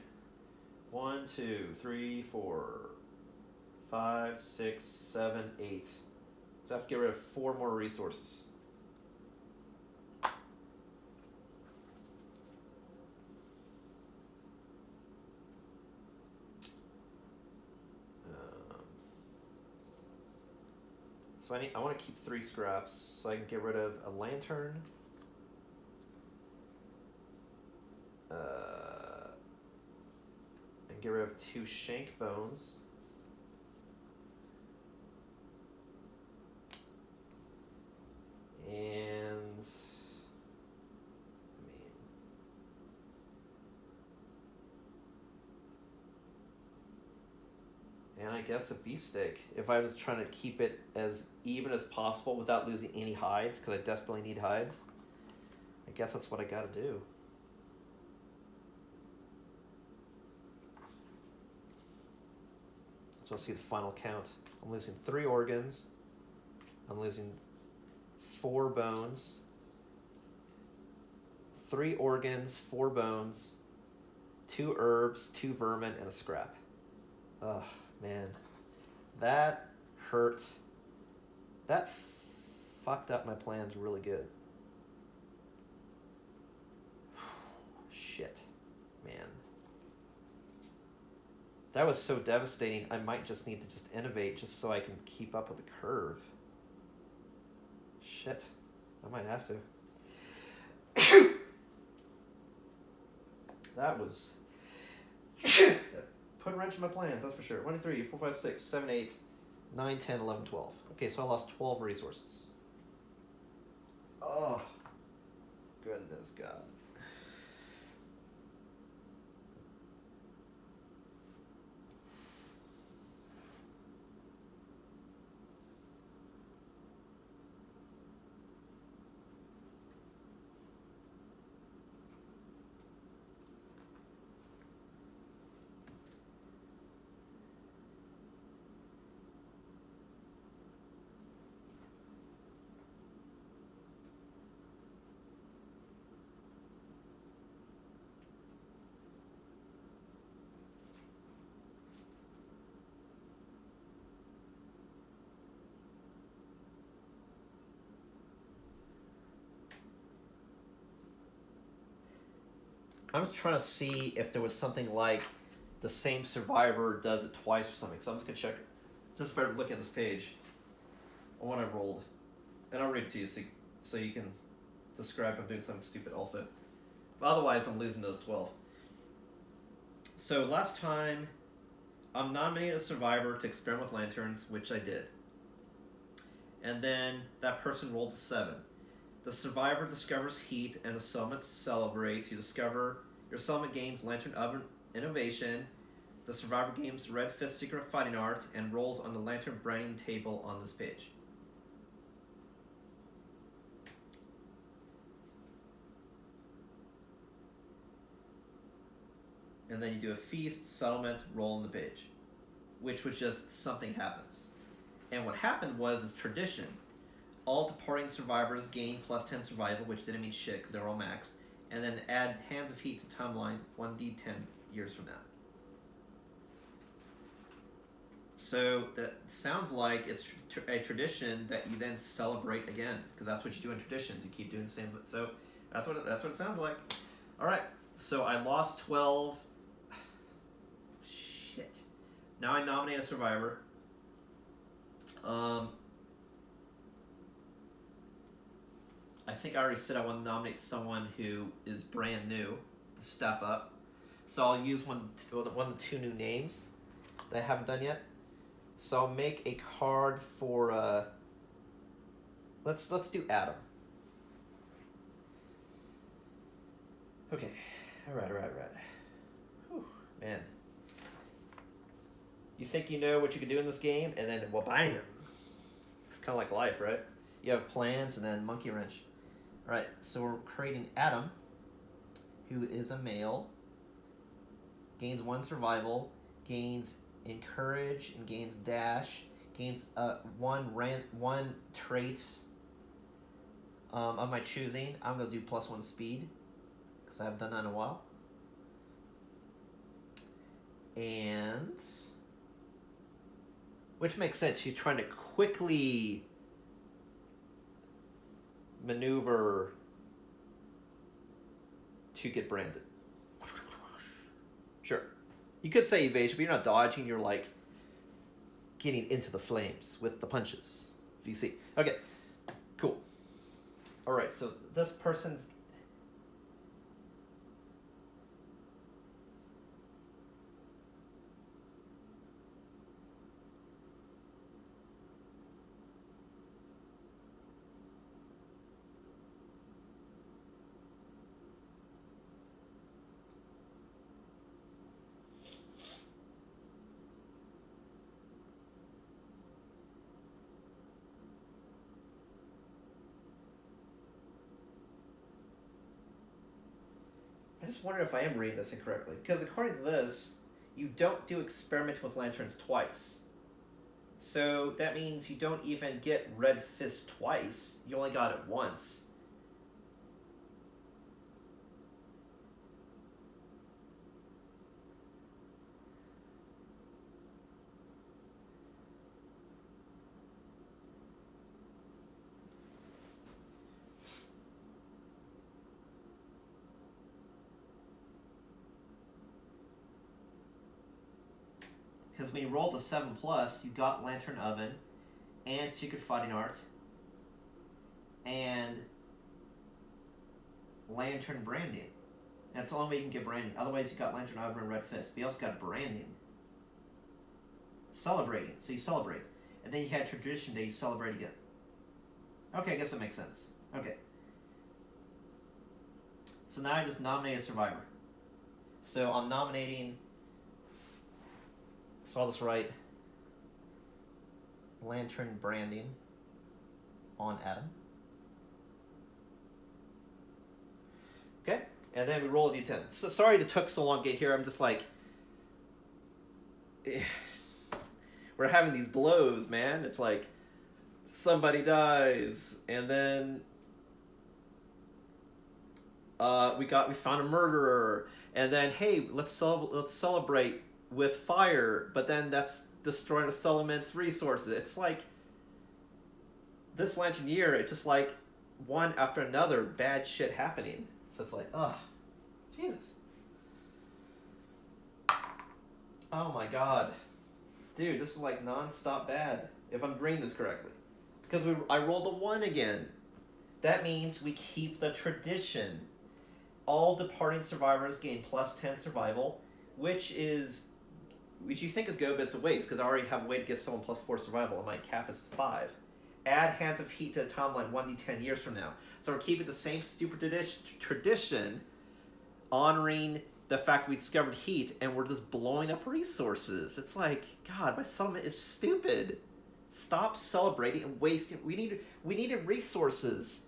1, 2, 3, 4, 5, 6, 7, 8. So I have to get rid of 4 more resources. So I want to keep 3 scraps, so I can get rid of a lantern, and get rid of 2 shank bones, and I guess a beefsteak, if I was trying to keep it as even as possible without losing any hides, because I desperately need hides. I guess that's what I gotta do. So let's see the final count. I'm losing 3 organs. I'm losing 4 bones. 3 organs, 4 bones, 2 herbs, 2 vermin, and a scrap. Ugh. Man, that hurt. That fucked up my plans really good. Shit, man. That was so devastating. I might just need to just innovate just so I can keep up with the curve. Shit, I might have to. That was... Put a wrench in my plans, that's for sure. 1, 2, 3, 4, 5, 6, 7, 8, 9, 10, 11, 12. Okay, so I lost 12 resources. Oh, goodness God. I'm just trying to see if there was something like the same survivor does it twice or something. So I'm just going to check, just by looking at this page, on what I rolled. And I'll read it to you so you can describe I'm doing something stupid also. But otherwise, I'm losing those 12. So last time, I'm nominated a survivor to experiment with lanterns, which I did. And then that person rolled a 7. The survivor discovers heat and the settlement celebrates. You discover your settlement gains Lantern Oven Innovation. The survivor gains Red Fist Secret Fighting Art and rolls on the Lantern Branding table on this page. and then you do a feast, settlement, roll on the page, which was just something happens. And what happened was is tradition. All departing survivors gain plus 10 survival, which didn't mean shit because they were all maxed, and then add Hands of Heat to timeline 1d10 years from now. So that sounds like it's a tradition that you then celebrate again, because that's what you do in traditions. You keep doing the same. So that's what it sounds like. All right. So I lost 12. Shit. Now I nominate a survivor. I think I already said I want to nominate someone who is brand new to step up. So I'll use one of the two new names that I haven't done yet. So I'll make a card for let's do Adam. Okay. All right. Whew, man. You think you know what you can do in this game, and then well, bam. It's kind of like life, right? You have plans, and then monkey wrench. All right. So we're creating Adam, who is a male. Gains 1 survival. Gains encourage and gains dash, gains one trait of my choosing. I'm gonna do +1 speed because I haven't done that in a while, and which makes sense. He's trying to quickly maneuver to get branded. Sure. You could say evasion, but you're not dodging. You're like getting into the flames with the punches. If you see. Okay, cool. All right, so this person's... I just wonder if I am reading this incorrectly. Because according to this, you don't do experiment with lanterns twice. So that means you don't even get Red Fist twice. You only got it once. Because when you rolled a 7+, you got Lantern Oven, and Secret Fighting Art, and Lantern Branding. That's the only way you can get branding. Otherwise, you got Lantern Oven and Red Fist. But you also got branding. Celebrating. So you celebrate. And then you had Tradition Day, you celebrate again. Okay, I guess that makes sense. Okay. So now I just nominate a survivor. So I'm nominating... So I'll just write Lantern Branding on Adam. Okay, and then we roll a d10. So sorry it took so long to get here. I'm just like, we're having these blows, man. It's like somebody dies, and then we found a murderer, and then hey, let's celebrate with fire, but then that's destroying the settlement's resources. It's like this Lantern Year, it's just like one after another bad shit happening. So it's like, ugh, Jesus. Oh my god. Dude, this is like non-stop bad, if I'm reading this correctly. Because I rolled a 1 again. That means we keep the tradition. All departing survivors gain +10 survival, which you think is go, but it's a waste, because I already have a way to give someone +4 survival, and my cap is 5. Add Hands of Heat to the timeline 1d10 years from now. So we're keeping the same stupid tradition, honoring the fact that we discovered heat, and we're just blowing up resources. It's like, God, my settlement is stupid. Stop celebrating and wasting. We needed resources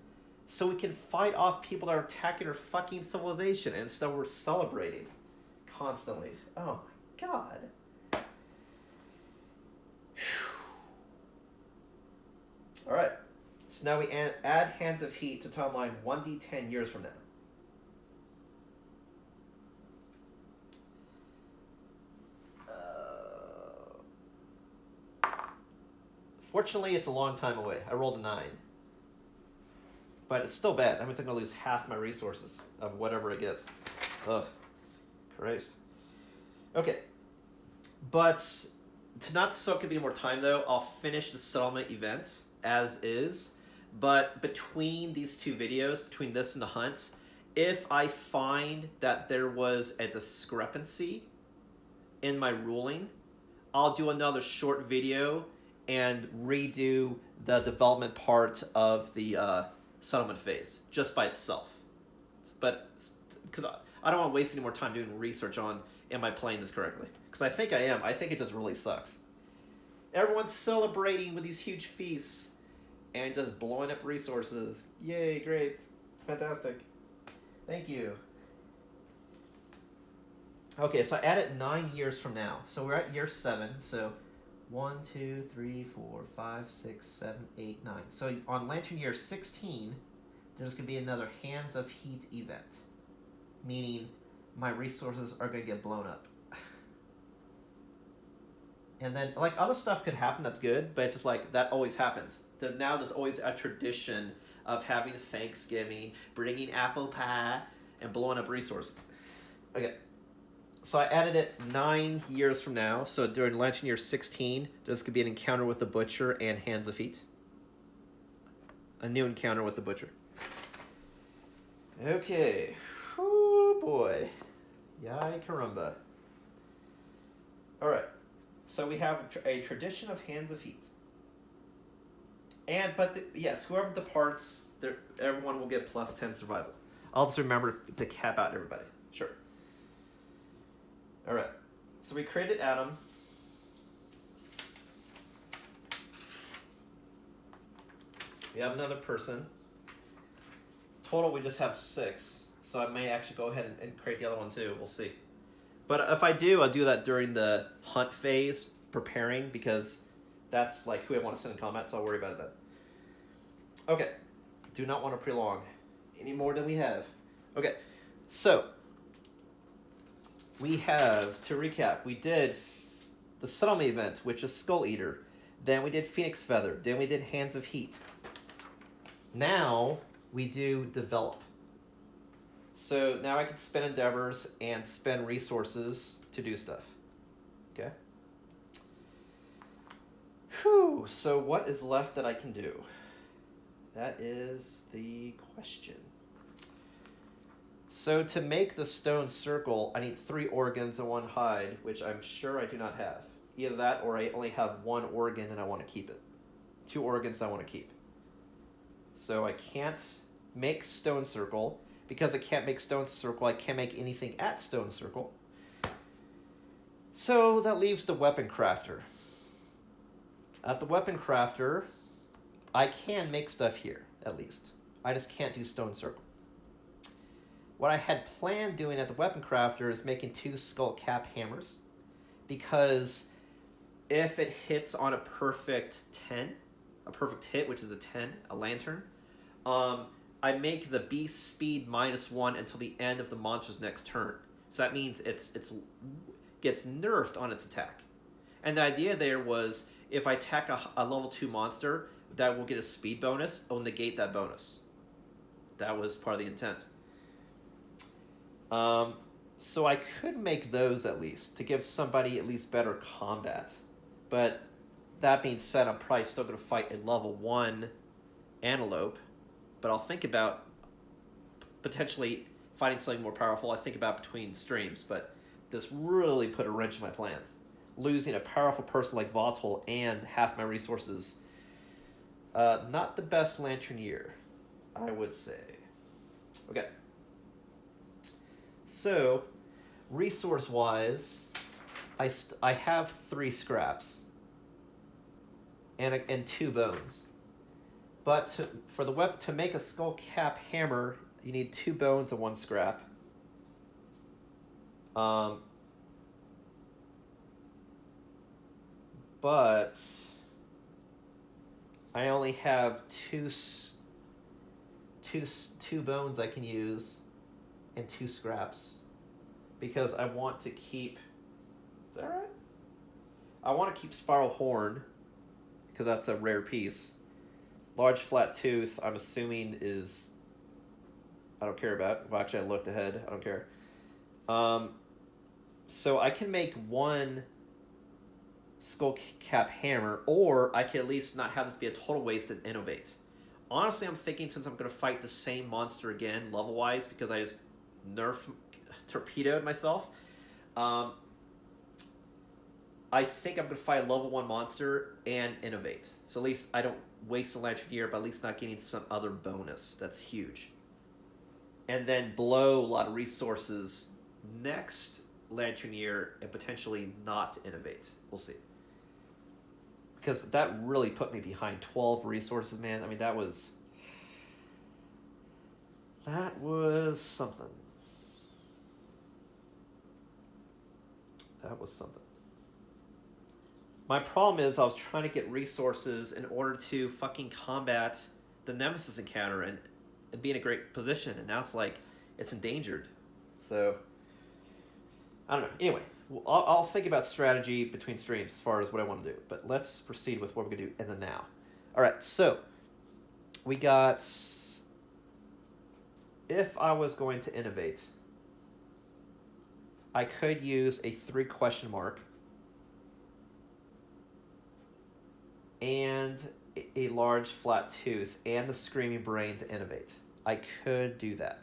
so we can fight off people that are attacking our fucking civilization, and instead we're celebrating. constantly. Oh my god. Alright. So now we add Hands of Heat to timeline 1d10 years from now. Fortunately, it's a long time away. I rolled a 9. But it's still bad. I mean, I'm going to lose half my resources of whatever I get. Ugh. Christ. Okay. But to not soak up any more time, though, I'll finish the settlement event as is. But between these two videos, between this and the hunt, if I find that there was a discrepancy in my ruling, I'll do another short video and redo the development part of the settlement phase just by itself. But because I don't want to waste any more time doing research on, am I playing this correctly? Because I think I am. I think it just really sucks. Everyone's celebrating with these huge feasts and just blowing up resources. Yay, great. Fantastic. Thank you. Okay, so I added 9 years from now. So we're at year 7, so 1, 2, 3, 4, 5, 6, 7, 8, 9. So on Lantern Year 16, there's going to be another Hands of Heat event. Meaning my resources are going to get blown up. And then, like, other stuff could happen that's good, but it's just like, that always happens. Now there's always a tradition of having Thanksgiving, bringing apple pie, and blowing up resources. Okay. So I added it 9 years from now. So during Lantern Year 16, there's going to be an encounter with the Butcher and Hands of Heat. A new encounter with the Butcher. Okay. Oh boy. Yay caramba. Alright. So we have a tradition of Hands of Heat. Yes, whoever departs, everyone will get plus 10 survival. I'll just remember to cap out everybody. Sure. Alright, so we created Adam. We have another person. Total, we just have 6. So I may actually go ahead and create the other one too. We'll see. But if I do, I'll do that during the hunt phase, preparing, because that's like who I want to send in combat, so I'll worry about it then. Okay, do not want to prolong any more than we have. Okay, so we have, to recap, we did the settlement event, which is Skull Eater. Then we did Phoenix Feather. Then we did Hands of Heat. Now we do Develop. So now I can spend endeavors and spend resources to do stuff. Okay? Whew, so what is left that I can do? That is the question. So to make the stone circle, I need 3 organs and 1 hide, which I'm sure I do not have. Either that or I only have 1 organ and I want to keep it. 2 organs I want to keep. So I can't make stone circle. Because I can't make stone circle, I can't make anything at stone circle. So that leaves the weapon crafter. At the weapon crafter, I can make stuff here, at least. I just can't do stone circle. What I had planned doing at the weapon crafter is making 2 skull cap hammers. Because if it hits on a perfect 10, a perfect hit, which is a 10, a lantern, I make the beast speed -1 until the end of the monster's next turn. So that means it's gets nerfed on its attack. And the idea there was, if I attack a level 2 monster, that will get a speed bonus, it'll negate that bonus. That was part of the intent. So I could make those at least, to give somebody at least better combat. But that being said, I'm probably still going to fight a level 1 antelope. But I'll think about potentially fighting something more powerful. I think about between streams, but this really put a wrench in my plans. Losing a powerful person like Volatile and half my resources. Not the best Lantern Year, I would say. Okay. So, resource-wise, I have 3 scraps and 2 bones. But for the weapon, to make a skull cap hammer, you need 2 bones and 1 scrap. but I only have two bones I can use and 2 scraps because I want to keep. Is that right? I want to keep Spiral Horn because that's a rare piece. Large Flat Tooth, I'm assuming is. I don't care about. Well, actually, I looked ahead. I don't care. So I can make 1 Skull Cap Hammer, or I can at least not have this be a total waste and innovate. Honestly, I'm thinking since I'm going to fight the same monster again, level-wise, because I just torpedoed myself, I think I'm going to fight a level 1 monster and innovate. So at least I don't waste a Lantern Gear, but at least not getting some other bonus. That's huge. And then blow a lot of resources next Lantern Year and potentially not innovate. We'll see. Because that really put me behind 12 resources, man. I mean, that was something. That was something. My problem is I was trying to get resources in order to fucking combat the Nemesis Encounter and be in a great position, and now it's like it's endangered. So I don't know. Anyway, I'll think about strategy between streams as far as what I want to do, but let's proceed with what we're gonna do in the now. All right, so we got. If I was going to innovate, I could use a 3 question mark and a large flat tooth and the screaming brain to innovate. I could do that.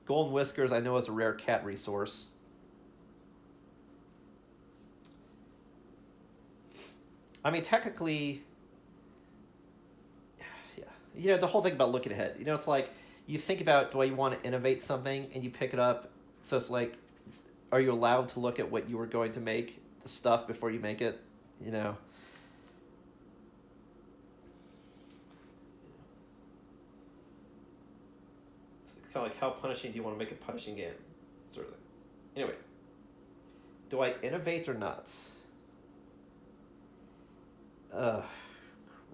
Golden Whiskers I know is a rare cat resource. I mean, technically, yeah. You know, the whole thing about looking ahead. You know, it's like you think about, do I want to innovate something, and you pick it up. So it's like, are you allowed to look at what you were going to make, the stuff, before you make it? You know. Kind of like, how punishing do you want to make a punishing game? Sort of thing. Anyway, do I innovate or not?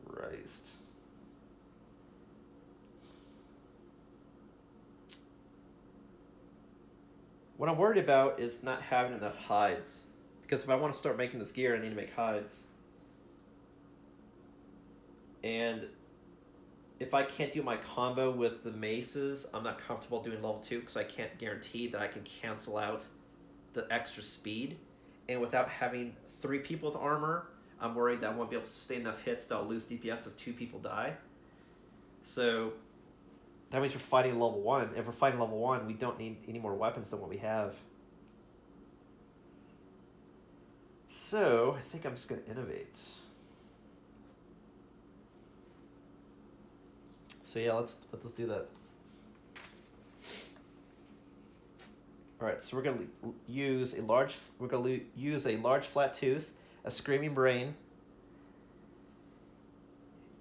Christ. What I'm worried about is not having enough hides. Because if I want to start making this gear, I need to make hides. And if I can't do my combo with the maces, I'm not comfortable doing level 2 because I can't guarantee that I can cancel out the extra speed. And without having 3 people with armor, I'm worried that I won't be able to sustain enough hits that I'll lose DPS if 2 people die. So that means we're fighting level 1. If we're fighting level 1, we don't need any more weapons than what we have. So I think I'm just going to innovate. So yeah, let's do that. All right, so we're gonna use a large flat tooth, a screaming brain,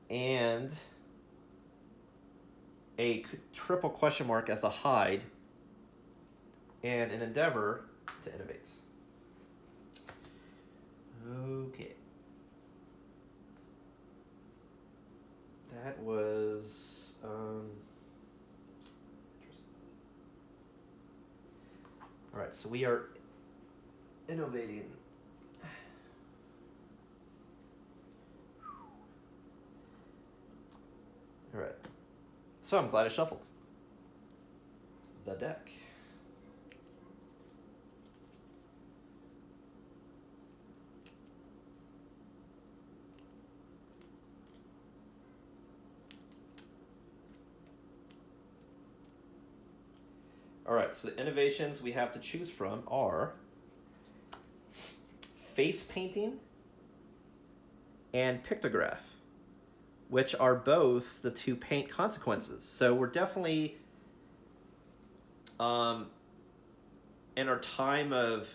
and a triple question mark as a hide, and an endeavor to innovate. Okay. That was interesting. All right, so we are innovating. All right. So I'm glad I shuffled the deck. All right, so the innovations we have to choose from are face painting and pictograph, which are both the 2 paint consequences. So we're definitely in our time of,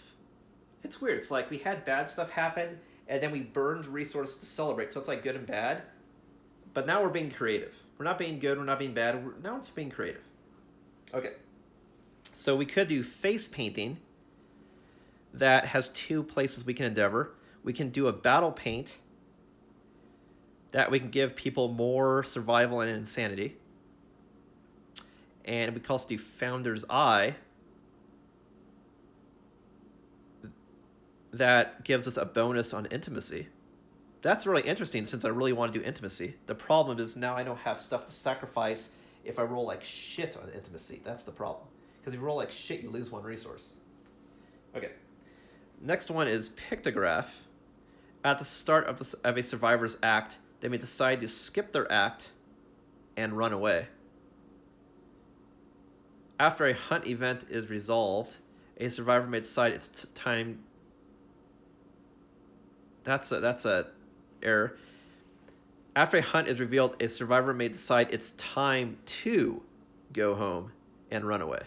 it's weird. It's like we had bad stuff happen and then we burned resources to celebrate. So it's like good and bad. But now we're being creative. We're not being good, we're not being bad. Now it's being creative. Okay. So we could do face painting, that has two places we can endeavor. We can do a battle paint that we can give people more survival and insanity. And we can also do Founder's Eye that gives us a bonus on intimacy. That's really interesting since I really want to do intimacy. The problem is now I don't have stuff to sacrifice if I roll like shit on intimacy. That's the problem. Because if you roll like shit, you lose one resource. Okay. Next one is Pictograph. At the start of a survivor's act, they may decide to skip their act and run away. After a hunt event is resolved, a survivor may decide it's time. That's a error. After a hunt is revealed, a survivor may decide it's time to go home and run away.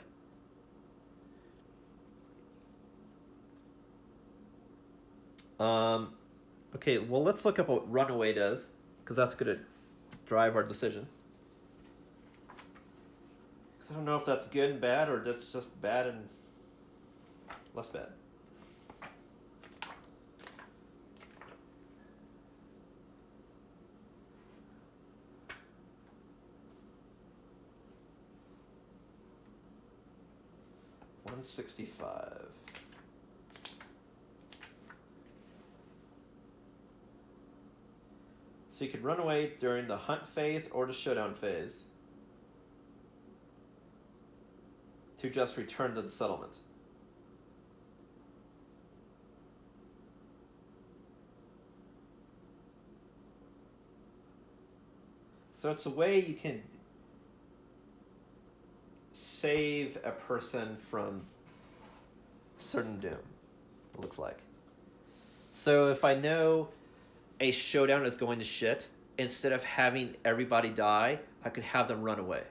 Okay, well, let's look up what runaway does, because that's going to drive our decision. Because I don't know if that's good and bad, or that's just bad and less bad. $165. So you could run away during the hunt phase or the showdown phase to just return to the settlement. So it's a way you can save a person from certain doom, it looks like. So if I know a showdown is going to shit, instead of having everybody die, I could have them run away.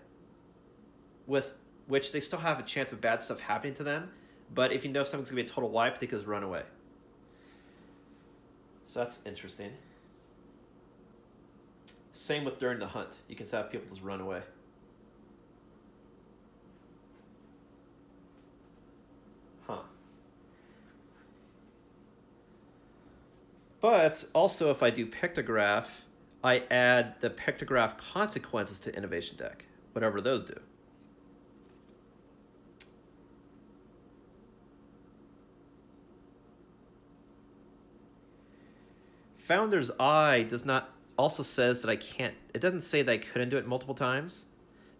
With which they still have a chance of bad stuff happening to them, but if you know something's going to be a total wipe, they can just run away. So that's interesting. Same with during the hunt. You can have people just run away. Huh. But also, if I do Pictograph, I add the Pictograph consequences to Innovation deck, whatever those do. Founder's Eye does not also says that I can't. It doesn't say that I couldn't do it multiple times.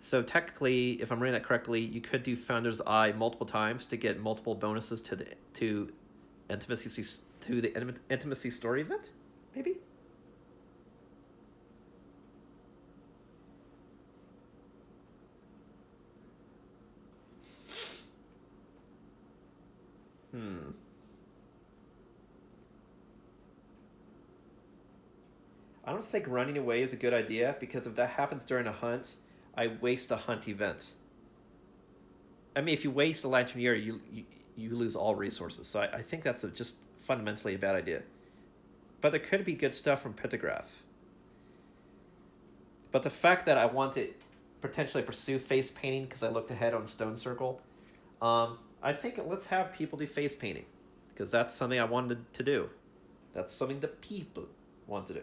So technically, if I'm reading that correctly, you could do Founder's Eye multiple times to get multiple bonuses to the intimacy story event, maybe. I don't think running away is a good idea, because if that happens during a hunt, I waste a hunt event. I mean, if you waste a Lanternier, you lose all resources. So I think that's just fundamentally a bad idea. But there could be good stuff from Pictograph. But the fact that I want to potentially pursue face painting because I looked ahead on Stone Circle, I think let's have people do face painting, because that's something I wanted to do. That's something the people want to do.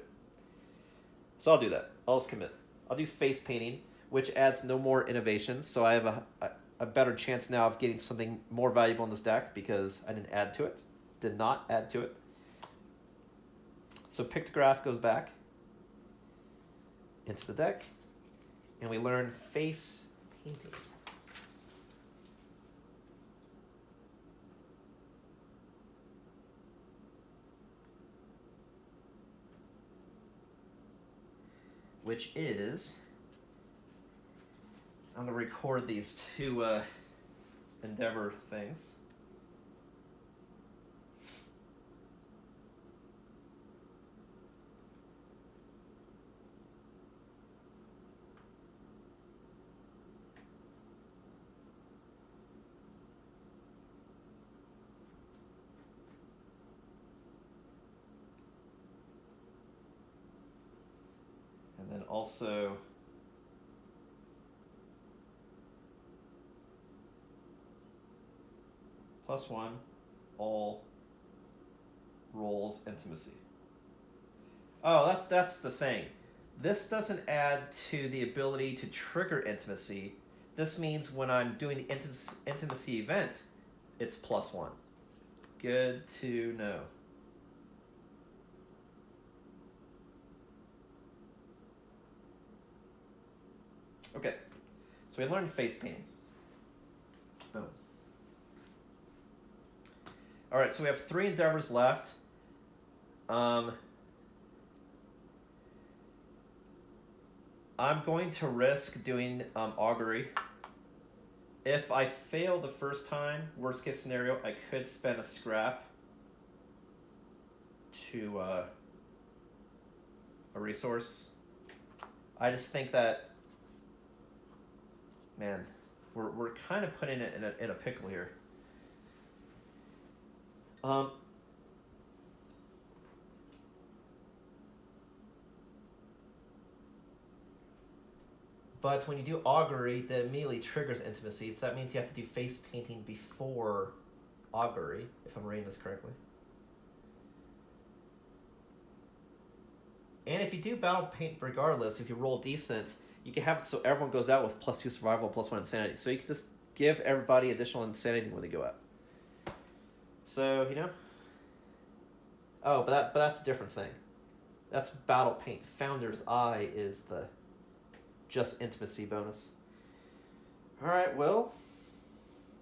So I'll do that. I'll just commit. I'll do face painting, which adds no more innovation, so I have a better chance now of getting something more valuable in this deck because I didn't add to it. Did not add to it. So Pictograph goes back into the deck, and we learn face painting. Which is, I'm going to record these two Endeavor things. And then also +1, all rolls intimacy. Oh, that's the thing. This doesn't add to the ability to trigger intimacy. This means when I'm doing the intimacy event, it's +1. Good to know. Okay, so we learned face painting. Boom. All right, so we have 3 endeavors left. I'm going to risk doing augury. If I fail the first time, worst case scenario, I could spend a scrap to a resource. I just think that, man, we're kind of putting it in a pickle here. But when you do augury, that immediately triggers intimacy. So that means you have to do face painting before augury, if I'm reading this correctly. And if you do battle paint regardless, if you roll decent, you can have it so everyone goes out with +2 survival and +1 insanity. So you can just give everybody additional insanity when they go out. So, you know. Oh, but that's a different thing. That's battle paint. Founder's Eye is the just intimacy bonus. All right, well,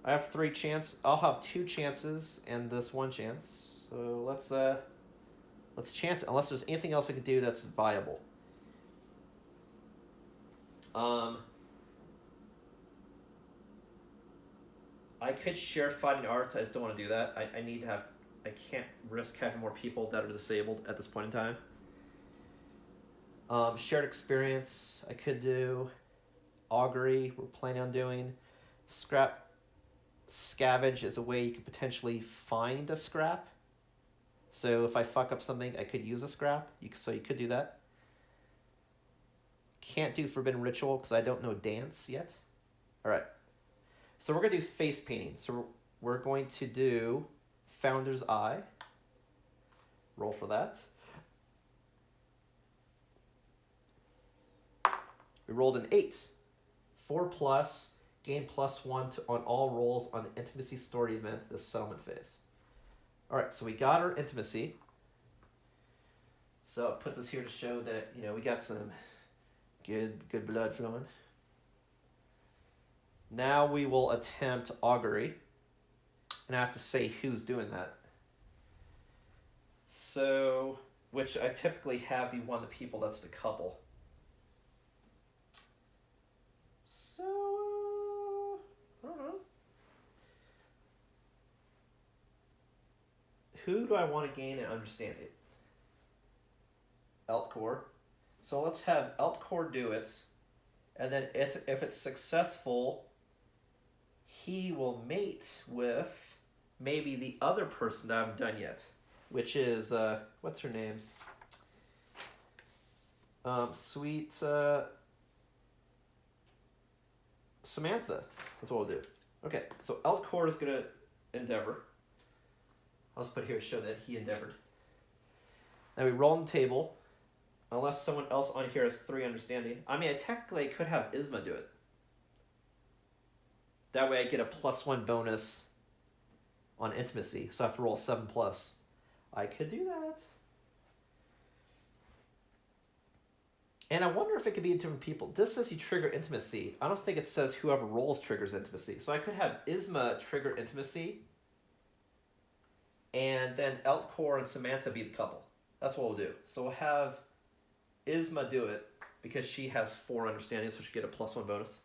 I have 3 chances. I'll have 2 chances and this 1 chance. So let's chance it, unless there's anything else we can do that's viable. I could share fighting arts. I just don't want to do that. I can't risk having more people that are disabled at this point in time. Shared experience, I could do. Augury, we're planning on doing. Scavenge is a way you could potentially find a scrap. So if I fuck up something, I could use a scrap. So you could do that. Can't do Forbidden Ritual because I don't know dance yet. All right. So we're going to do face painting. So we're going to do Founder's Eye. Roll for that. We rolled an 8. 4+, gain +1 on all rolls on the intimacy story event, the settlement phase. All right, so we got our intimacy. So I'll put this here to show that, you know, we got some good blood flowing. Now we will attempt augury. And I have to say who's doing that. So, which I typically have be one of the people that's the couple. So, I don't know. Who do I want to gain an understanding? Eltcore. So let's have Eltcore do it. And then if it's successful, he will mate with maybe the other person that I haven't done yet. Which is, what's her name? Sweet Samantha. That's what we'll do. Okay, so Eltcore is going to endeavor. I'll just put here to show that he endeavored. Now we roll on the table. Unless someone else on here has 3 understanding. I mean, I technically could have Isma do it. That way I get a +1 bonus on intimacy. So I have to roll 7+. I could do that. And I wonder if it could be different people. This says you trigger intimacy. I don't think it says whoever rolls triggers intimacy. So I could have Isma trigger intimacy. And then Eltcore and Samantha be the couple. That's what we'll do. So we'll have Isma do it because she has 4 understandings, so she'll get a +1 bonus.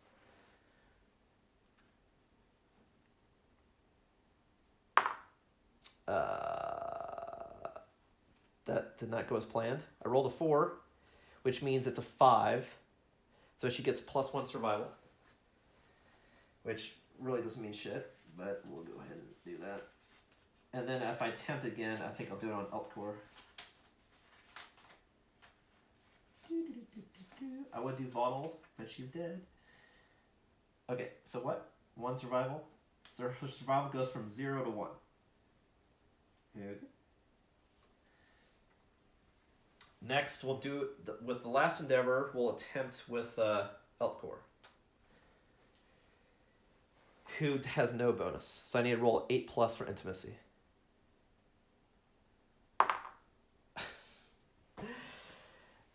That did not go as planned. I rolled a 4, which means it's a 5. So she gets +1 survival, which really doesn't mean shit, but we'll go ahead and do that. And then if I attempt again, I think I'll do it on Eltcore. I would do Vaudel, but she's dead. Okay, so what? 1 survival? So her survival goes from 0 to 1. Okay. Next, we'll do with the last endeavor. We'll attempt with Eltcore, who has no bonus. So I need to roll 8+ for intimacy.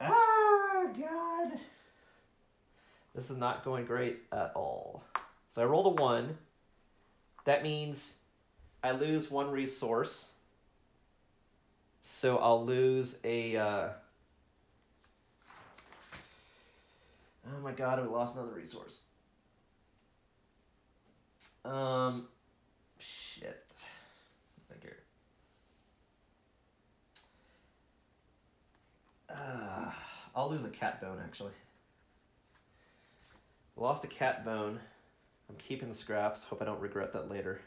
Ah, God. This is not going great at all. So I rolled a 1. That means I lose 1 resource. So I'll lose a... oh my God, we lost another resource. Shit. Thank you. I'll lose a cat bone, actually. Lost a cat bone. I'm keeping the scraps. Hope I don't regret that later.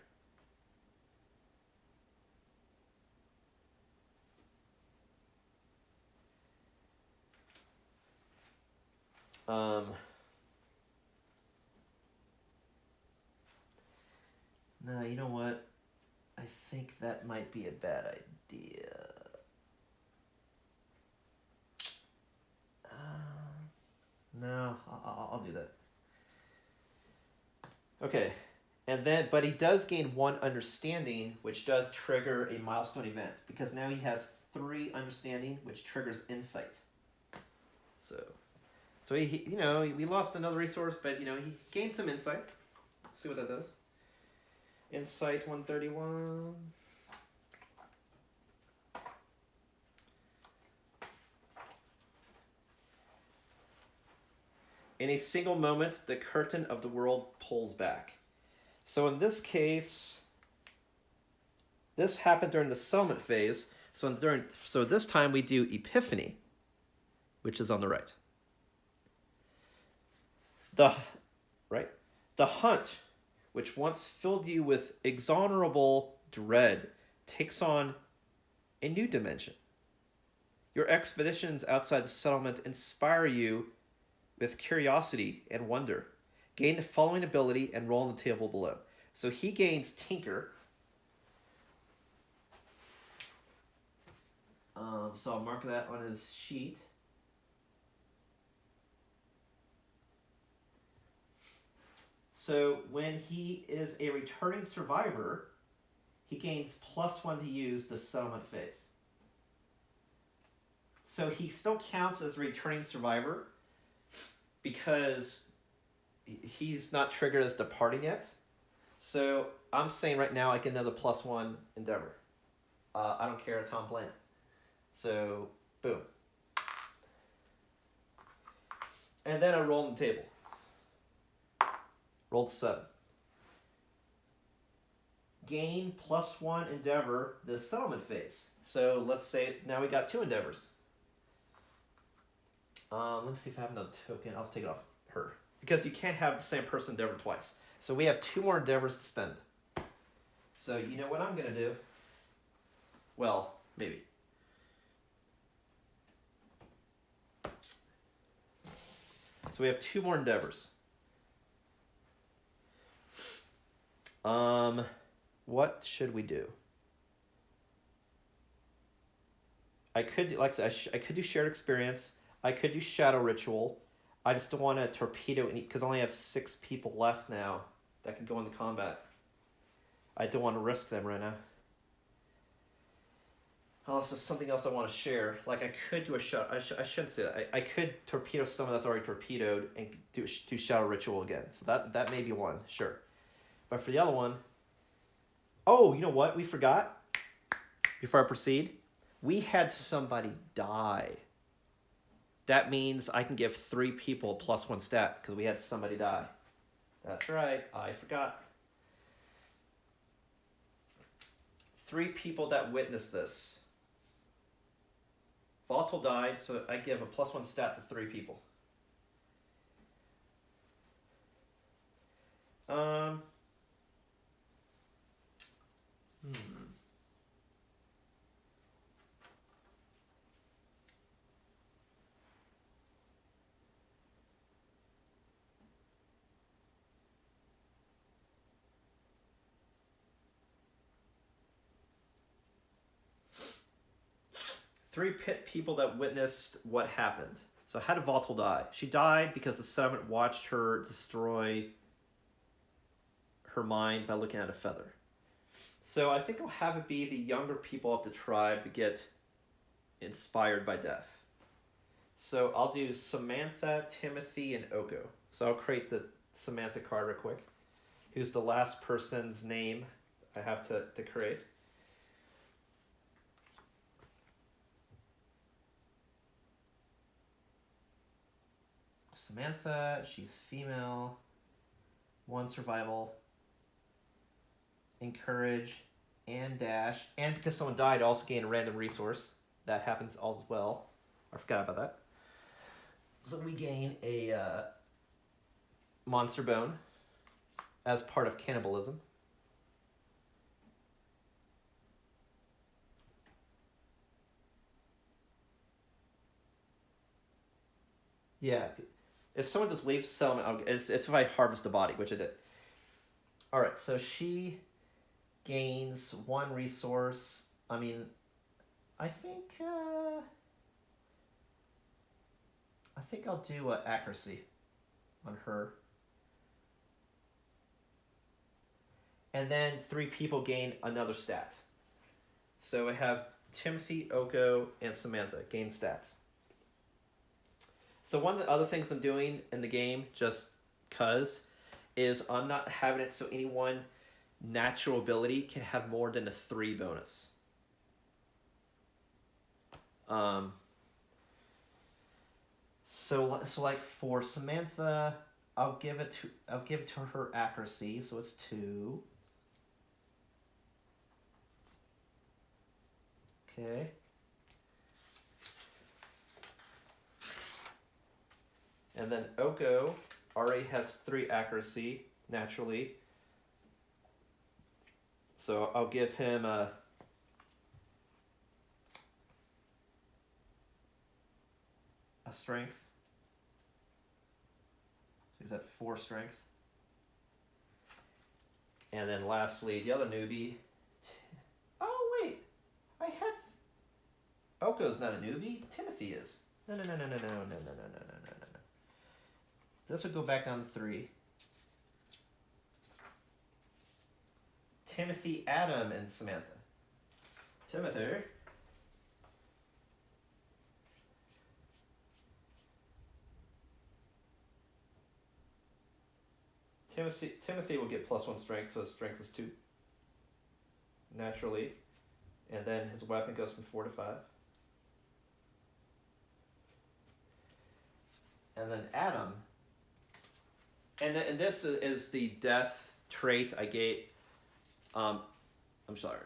No, you know what? I think that might be a bad idea. No, I'll do that. Okay, and then, but he does gain 1 understanding, which does trigger a milestone event, because now he has 3 understanding, which triggers insight. So he you know, we lost another resource, but you know, he gained some insight. Let's see what that does. Insight 131. In a single moment, the curtain of the world pulls back. So in this case, this happened during the settlement phase. So this time we do Epiphany, which is on the right. The hunt, which once filled you with exonerable dread, takes on a new dimension. Your expeditions outside the settlement inspire you with curiosity and wonder. Gain the following ability and roll on the table below. So he gains Tinker. So I'll mark that on his sheet. So when he is a returning survivor, he gains +1 to use the settlement phase. So he still counts as a returning survivor because he's not triggered as departing yet. So I'm saying right now I get another +1 endeavor. I don't care, Tom Bland. So, boom. And then I roll on the table. Rolled 7. Gain +1 endeavor, the settlement phase. So let's say now we got 2 endeavors. Let me see if I have another token. I'll take it off her. Because you can't have the same person endeavor twice. So we have 2 more endeavors to spend. So you know what I'm going to do? Well, maybe. So we have 2 more endeavors. What should we do? I could do, like I said, I could do shared experience. I could do shadow ritual. I just don't want to torpedo any, because I only have 6 people left now that can go into combat. I don't want to risk them right now. Unless there's something else I want to share. Like I could do a shadow. I shouldn't say that. I could torpedo someone that's already torpedoed and do shadow ritual again. So that may be one, sure. But for the other one, oh, you know what? We forgot. Before I proceed, we had somebody die. That means I can give 3 people +1 stat because we had somebody die. That's right. I forgot. 3 people that witnessed this. Volatile died, so I give a +1 stat to 3 people. 3 people that witnessed what happened. So how did Volatile die? She died because the settlement watched her destroy her mind by looking at a feather. So I think I'll have it be the younger people of the tribe get inspired by death. So I'll do Samantha, Timothy, and Oko. So I'll create the Samantha card real quick. Who's the last person's name I have to create. Samantha, she's female. 1 survival. Encourage and dash. And because someone died, I also gain a random resource. That happens as well. I forgot about that. So we gain a monster bone as part of cannibalism. Yeah, if someone just leaves settlement, it's if I harvest a body, which I did. All right, so she gains 1 resource. I mean, I think I'll do accuracy on her. And then 3 people gain another stat. So I have Timothy, Oko, and Samantha gain stats. So one of the other things I'm doing in the game, just cause, is I'm not having it so any one natural ability can have more than a 3 bonus. So like for Samantha, I'll give it to her accuracy, so it's 2. Okay. And then Oko already has 3 accuracy, naturally. So I'll give him a strength. So he's at 4 strength. And then lastly, the other newbie. Oh, wait. I had... Oko's not a newbie. Timothy is. No. This will go back down to 3. Timothy, Adam, and Samantha. Timothy. Timothy will get +1 strength, so his strength is 2. Naturally. And then his weapon goes from 4 to 5. And then Adam. And this is the death trait I gave. I'm sorry.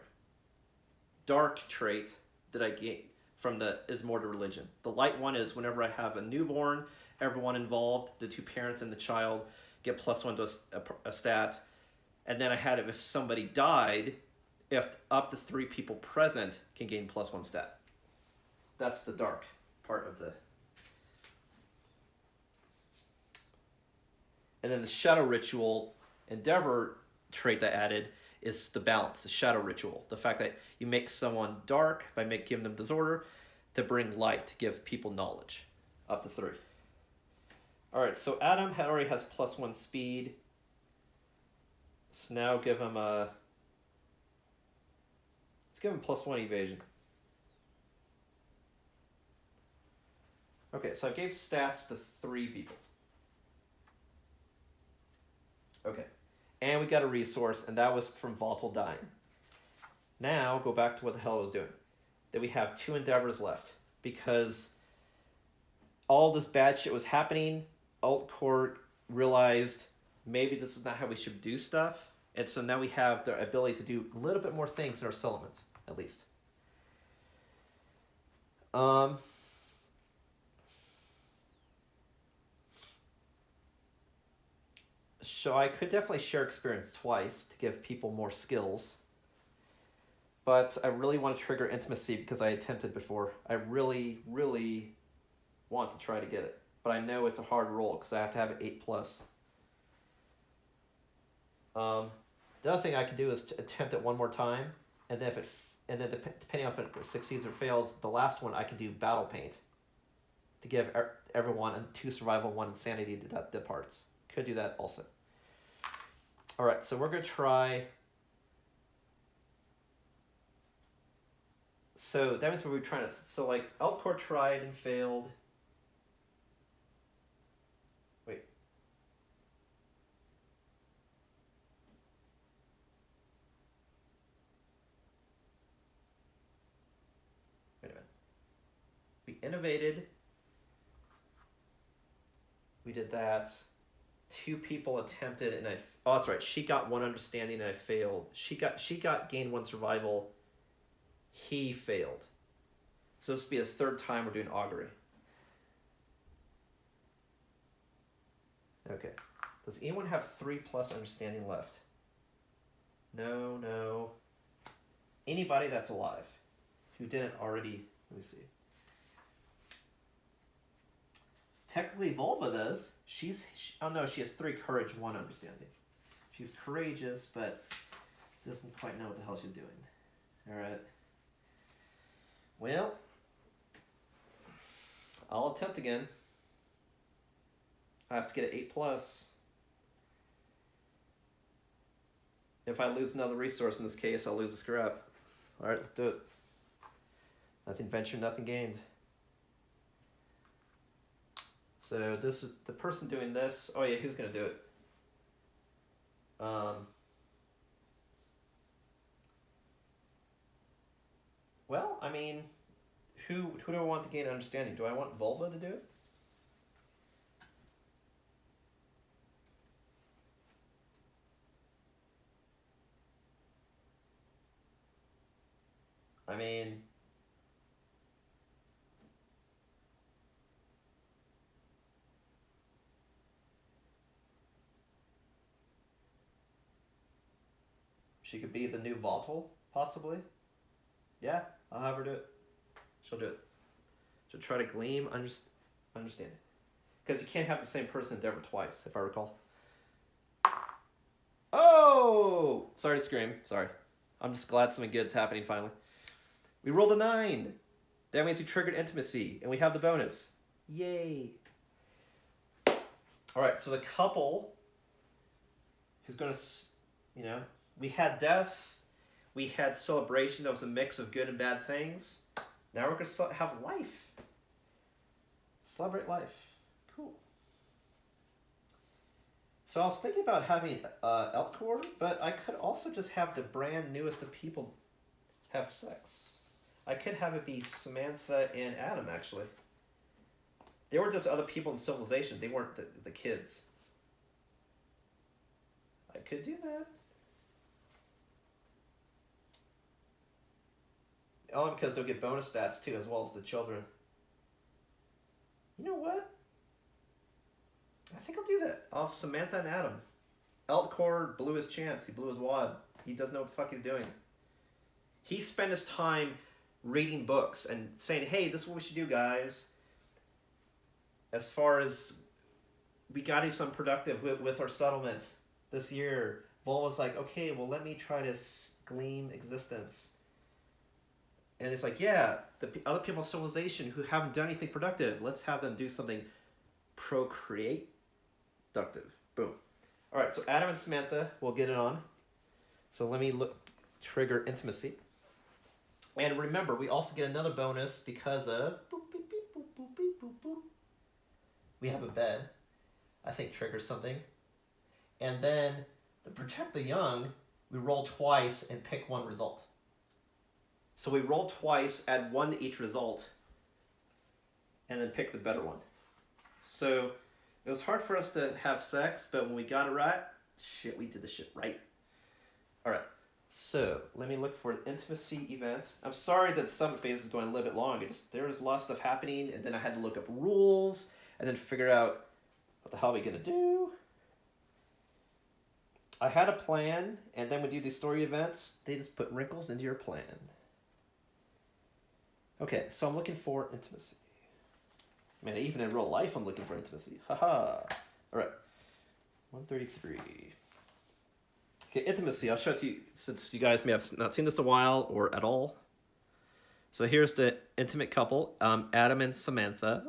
Dark trait that I gave from the Ismortah religion. The light one is whenever I have a newborn, everyone involved, the 2 parents and the child, get +1 to a stat. And then I had it if somebody died, if up to 3 people present can gain +1 stat. That's the dark part of the... And then the shadow ritual endeavor trait that I added is the balance, the shadow ritual. The fact that you make someone dark by giving them disorder to bring light, to give people knowledge, up to 3. All right, so Adam already has +1 speed. So now give him a... Let's give him +1 evasion. Okay, so I gave stats to 3 people. Okay, and we got a resource, and that was from Volatile dying. Now, go back to what the hell I was doing. Then we have 2 endeavors left, because all this bad shit was happening. Alt Court realized maybe this is not how we should do stuff, and so now we have the ability to do a little bit more things in our settlement, at least. So I could definitely share experience twice to give people more skills. But I really want to trigger intimacy because I attempted before. I really, really want to try to get it. But I know it's a hard roll because I have to have it 8+. The other thing I could do is to attempt it one more time. And then if it and then depending on if it succeeds or fails, the last one I can do battle paint to give everyone 2 survival, 1 insanity that departs. Could do that also. All right, so we're gonna try. So that means we were trying to. So like Eltcore tried and failed. Wait. Wait a minute. We innovated. We did that. 2 people attempted, and oh, that's right. She got 1 understanding, and I failed. She got gained 1 survival. He failed. So this will be the 3rd time we're doing augury. Okay. Does anyone have 3+ understanding left? No. Anybody that's alive who didn't already. Let me see. Technically, Volva does. Oh no, she has 3 courage, 1 understanding. She's courageous, but doesn't quite know what the hell she's doing. All right. Well, I'll attempt again. I have to get an 8+. If I lose another resource in this case, I'll lose a scrap. All right, let's do it. Nothing ventured, nothing gained. So this is the person doing this. Oh yeah, who's gonna do it? Well, I mean, who do I want to gain understanding? Do I want Volva to do it? I mean, she could be the new Volatile, possibly. Yeah, I'll have her do it. She'll do it. She'll try to gleam understanding. Because you can't have the same person endeavor twice, if I recall. Oh! Sorry to scream. Sorry. I'm just glad something good's happening finally. We rolled a 9. That means we triggered intimacy, and we have the bonus. Yay. All right, so the couple who's going to, we had death. We had celebration. That was a mix of good and bad things. Now we're going to have life. Celebrate life. Cool. So I was thinking about having Eltcore, but I could also just have the brand newest of people have sex. I could have it be Samantha and Adam, actually. They were just other people in civilization. They weren't the kids. I could do that. Only because they'll get bonus stats too, as well as the children. You know what? I think I'll do that. I'll have Samantha and Adam. Eltcore blew his chance. He blew his wad. He doesn't know what the fuck he's doing. He spent his time reading books and saying, hey, this is what we should do, guys. As far as we got to do something productive with our settlement this year. Volva's like, okay, well, let me try to glean existence. And it's like, yeah, the other people in civilization who haven't done anything productive, let's have them do something productive. Boom. All right, so Adam and Samantha will get it on. So let me trigger intimacy. And remember, we also get another bonus because of boop, beep, beep, boop, boop, beep, boop, boop. We have a bed. I think triggers something. And then to protect the young, we roll twice and pick 1 result. So we roll twice, add 1 to each result, and then pick the better one. So it was hard for us to have sex, but when we got it right, shit, we did the shit right. All right, so let me look for an intimacy event. I'm sorry that the summit phase is going a little bit long. There was a lot of stuff happening, and then I had to look up rules, and then figure out what the hell are we going to do. I had a plan, and then we do these story events. They just put wrinkles into your plan. Okay, so I'm looking for intimacy. Man, even in real life, I'm looking for intimacy. Haha. All right. 133. Okay, intimacy. I'll show it to you since you guys may have not seen this in a while or at all. So here's the intimate couple, Adam and Samantha.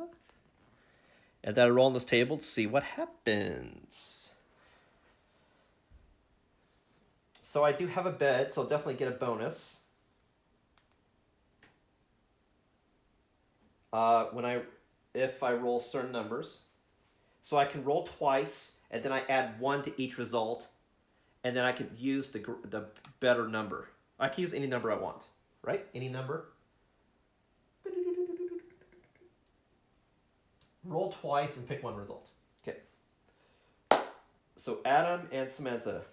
And then I roll on this table to see what happens. So I do have a bed, so I'll definitely get a bonus. If I roll certain numbers. So I can roll twice, and then I add 1 to each result, and then I could use the better number. I can use any number I want, right? Any number. Roll twice and pick one result. Okay. So Adam and Samantha.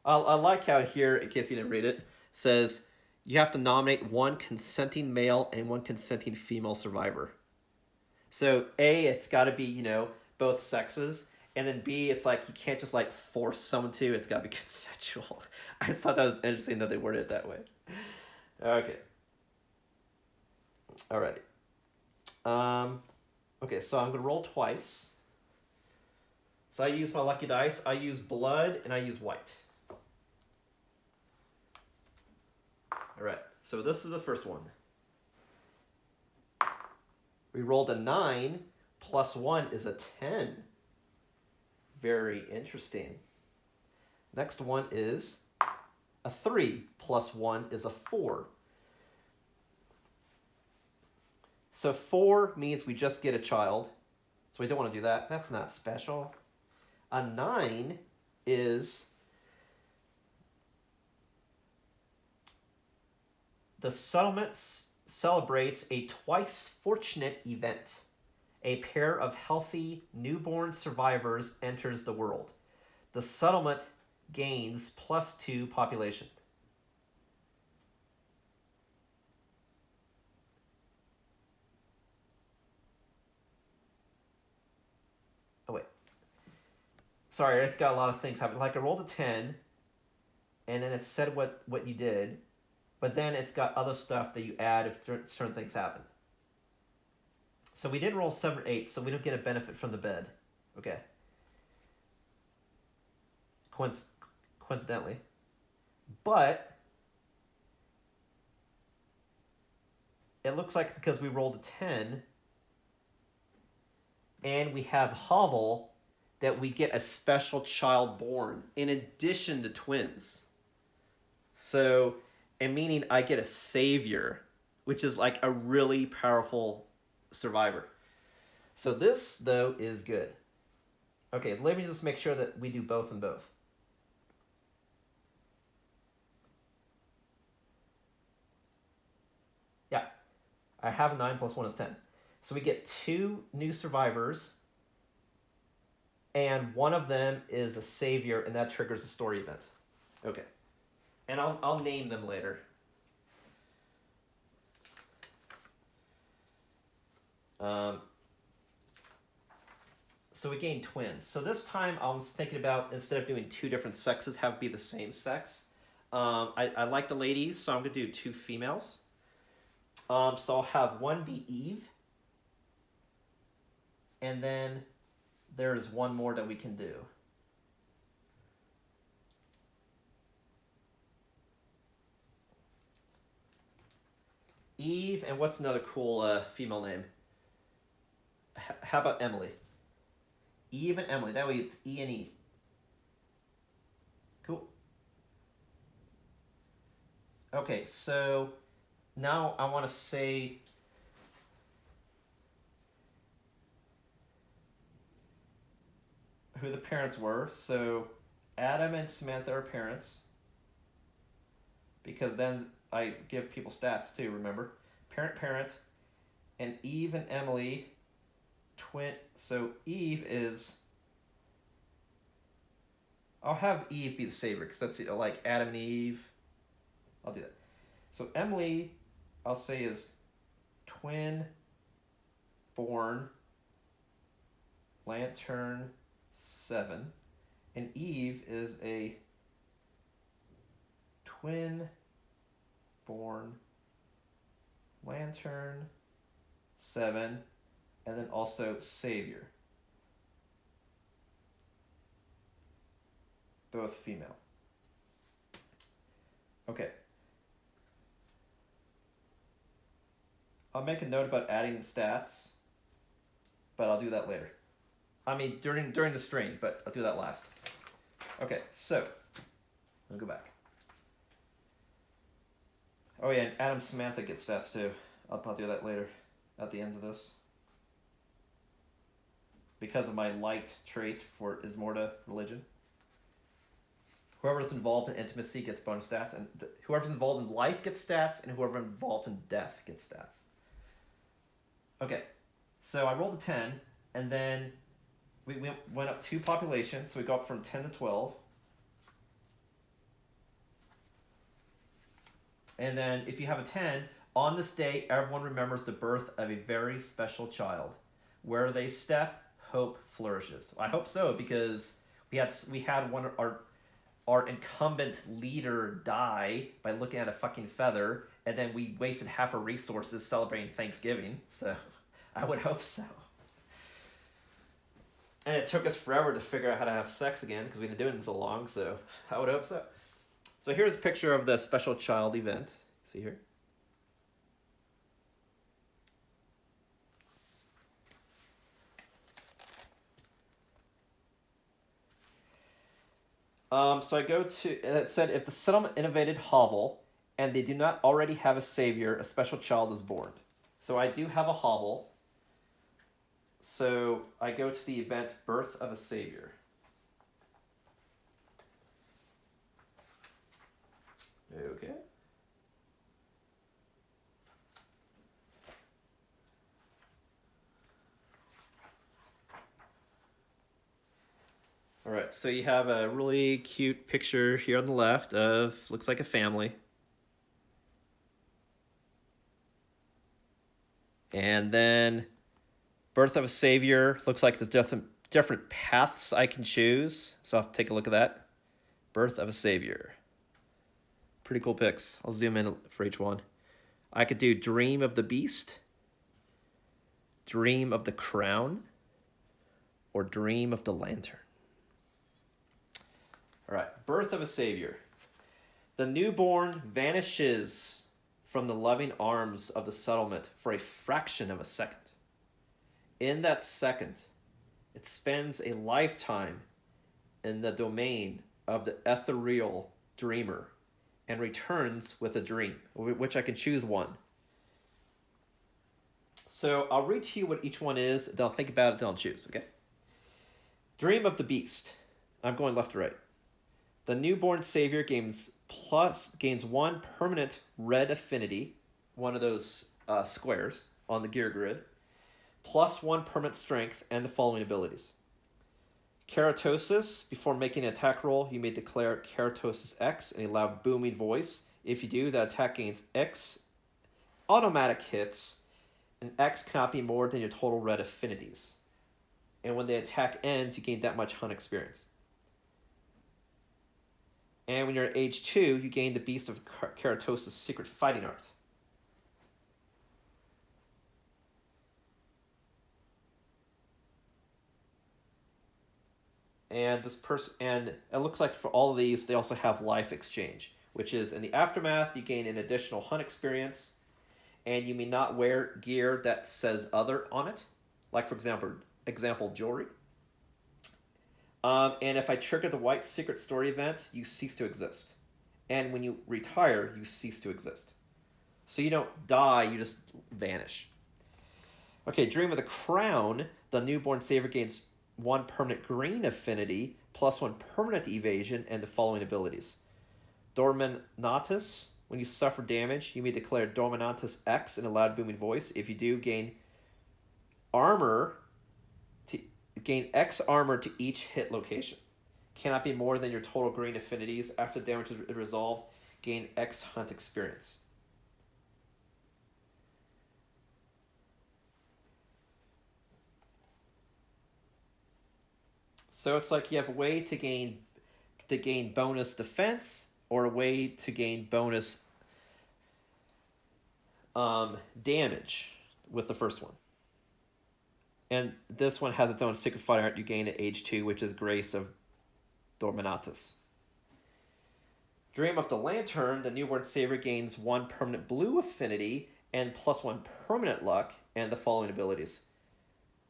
I like how here, in case you didn't read it, says you have to nominate one consenting male and one consenting female survivor. So A, it's got to be, both sexes. And then B, it's like you can't just like force someone to. It's got to be consensual. I just thought that was interesting that they worded it that way. Okay. Alrighty. Okay, so I'm going to roll twice. So I use my lucky dice. I use blood and I use white. Alright, so this is the first one. We rolled a 9, plus 1 is a 10. Very interesting. Next one is a 3, plus 1 is a 4. So 4 means we just get a child. So we don't want to do that. That's not special. A 9 is... The settlement celebrates a twice fortunate event. A pair of healthy newborn survivors enters the world. The settlement gains +2 population. Oh, wait. Sorry, it's got a lot of things happening. Like I rolled a 10, and then it said what you did. But then it's got other stuff that you add if certain things happen. So we didn't roll 7 or 8, so we don't get a benefit from the bed. Okay. Coincidentally. But it looks like because we rolled a 10 and we have hovel that we get a special child born in addition to twins. So... and meaning I get a savior, which is like a really powerful survivor. So this, though, is good. Okay, let me just make sure that we do both and both. Yeah, I have 9 plus 1 is 10. So we get 2 new survivors, and one of them is a savior, and that triggers a story event. Okay. And I'll name them later. So we gain twins. So this time I was thinking about, instead of doing 2 different sexes, have it be the same sex. I like the ladies, so I'm going to do 2 females. So I'll have one be Eve. And then there's one more that we can do. Eve, and what's another cool female name? How about Emily? Eve and Emily. That way it's E and E. Cool. Okay, so now I want to say... who the parents were. So Adam and Samantha are parents. Because then... I give people stats too, remember? Parent, and Eve and Emily, twin. So Eve is... I'll have Eve be the savior, because that's like Adam and Eve. I'll do that. So Emily, I'll say is twin born Lantern 7. And Eve is a twin... born Lantern, 7, and then also Savior. Both female. Okay. I'll make a note about adding the stats, but I'll do that later. I mean, during the stream, but I'll do that last. Okay, so, let me go back. Oh yeah, and Adam Samantha gets stats too. I'll do that later, at the end of this. Because of my light trait for Ismortah religion. Whoever's involved in intimacy gets bonus stats, and whoever's involved in life gets stats, and whoever involved in death gets stats. Okay, so I rolled a 10, and then we went up 2 populations, so we go up from 10 to 12. And then if you have a 10, on this day, everyone remembers the birth of a very special child. Where they step, hope flourishes. I hope so, because we had one of our incumbent leader die by looking at a fucking feather, and then we wasted half our resources celebrating Thanksgiving, so I would hope so. And it took us forever to figure out how to have sex again, because we've been doing it so long, so I would hope so. So here's a picture of the special child event. See here? So I go to, it said, if the settlement innovated hovel and they do not already have a savior, a special child is born. So I do have a hovel. So I go to the event, Birth of a Savior. Okay. All right, so you have a really cute picture here on the left of, looks like a family. And then Birth of a Savior, looks like there's different paths I can choose. So I'll have to take a look at that. Birth of a Savior. Pretty cool pics. I'll zoom in for each one. I could do Dream of the Beast, Dream of the Crown, or Dream of the Lantern. All right, Birth of a Savior. The newborn vanishes from the loving arms of the settlement for a fraction of a second. In that second, it spends a lifetime in the domain of the ethereal dreamer and returns with a dream, which I can choose one. So I'll read to you what each one is, then I'll think about it, then I'll choose, okay? Dream of the Beast. I'm going left to right. The newborn savior gains 1 permanent red affinity, one of those squares on the gear grid, plus 1 permanent strength, and the following abilities. Keratosis. Before making an attack roll, you may declare Keratosis X in a loud booming voice. If you do, that attack gains X automatic hits, and X cannot be more than your total red affinities. And when the attack ends, you gain that much hunt experience. And when you're at age 2, you gain the Beast of Keratosis Secret Fighting Art. And it looks like for all of these, they also have life exchange, which is in the aftermath, you gain an additional hunt experience, and you may not wear gear that says other on it, like for example jewelry. And if I trigger the White Secret Story event, you cease to exist. And when you retire, you cease to exist. So you don't die, you just vanish. Okay, Dream of the Crown. The newborn savior gains 1 permanent green affinity, plus 1 permanent evasion, and the following abilities. Dorminatus. When you suffer damage, you may declare Dorminatus X in a loud booming voice. If you do, gain X armor to each hit location. Cannot be more than your total green affinities. After damage is resolved, gain X hunt experience. So it's like you have a way to gain bonus defense, or a way to gain bonus damage with the first one. And this one has its own secret fighting art you gain at age 2, which is Grace of Dorminatus. Dream of the Lantern, the newborn savior gains 1 permanent blue affinity and +1 permanent luck, and the following abilities.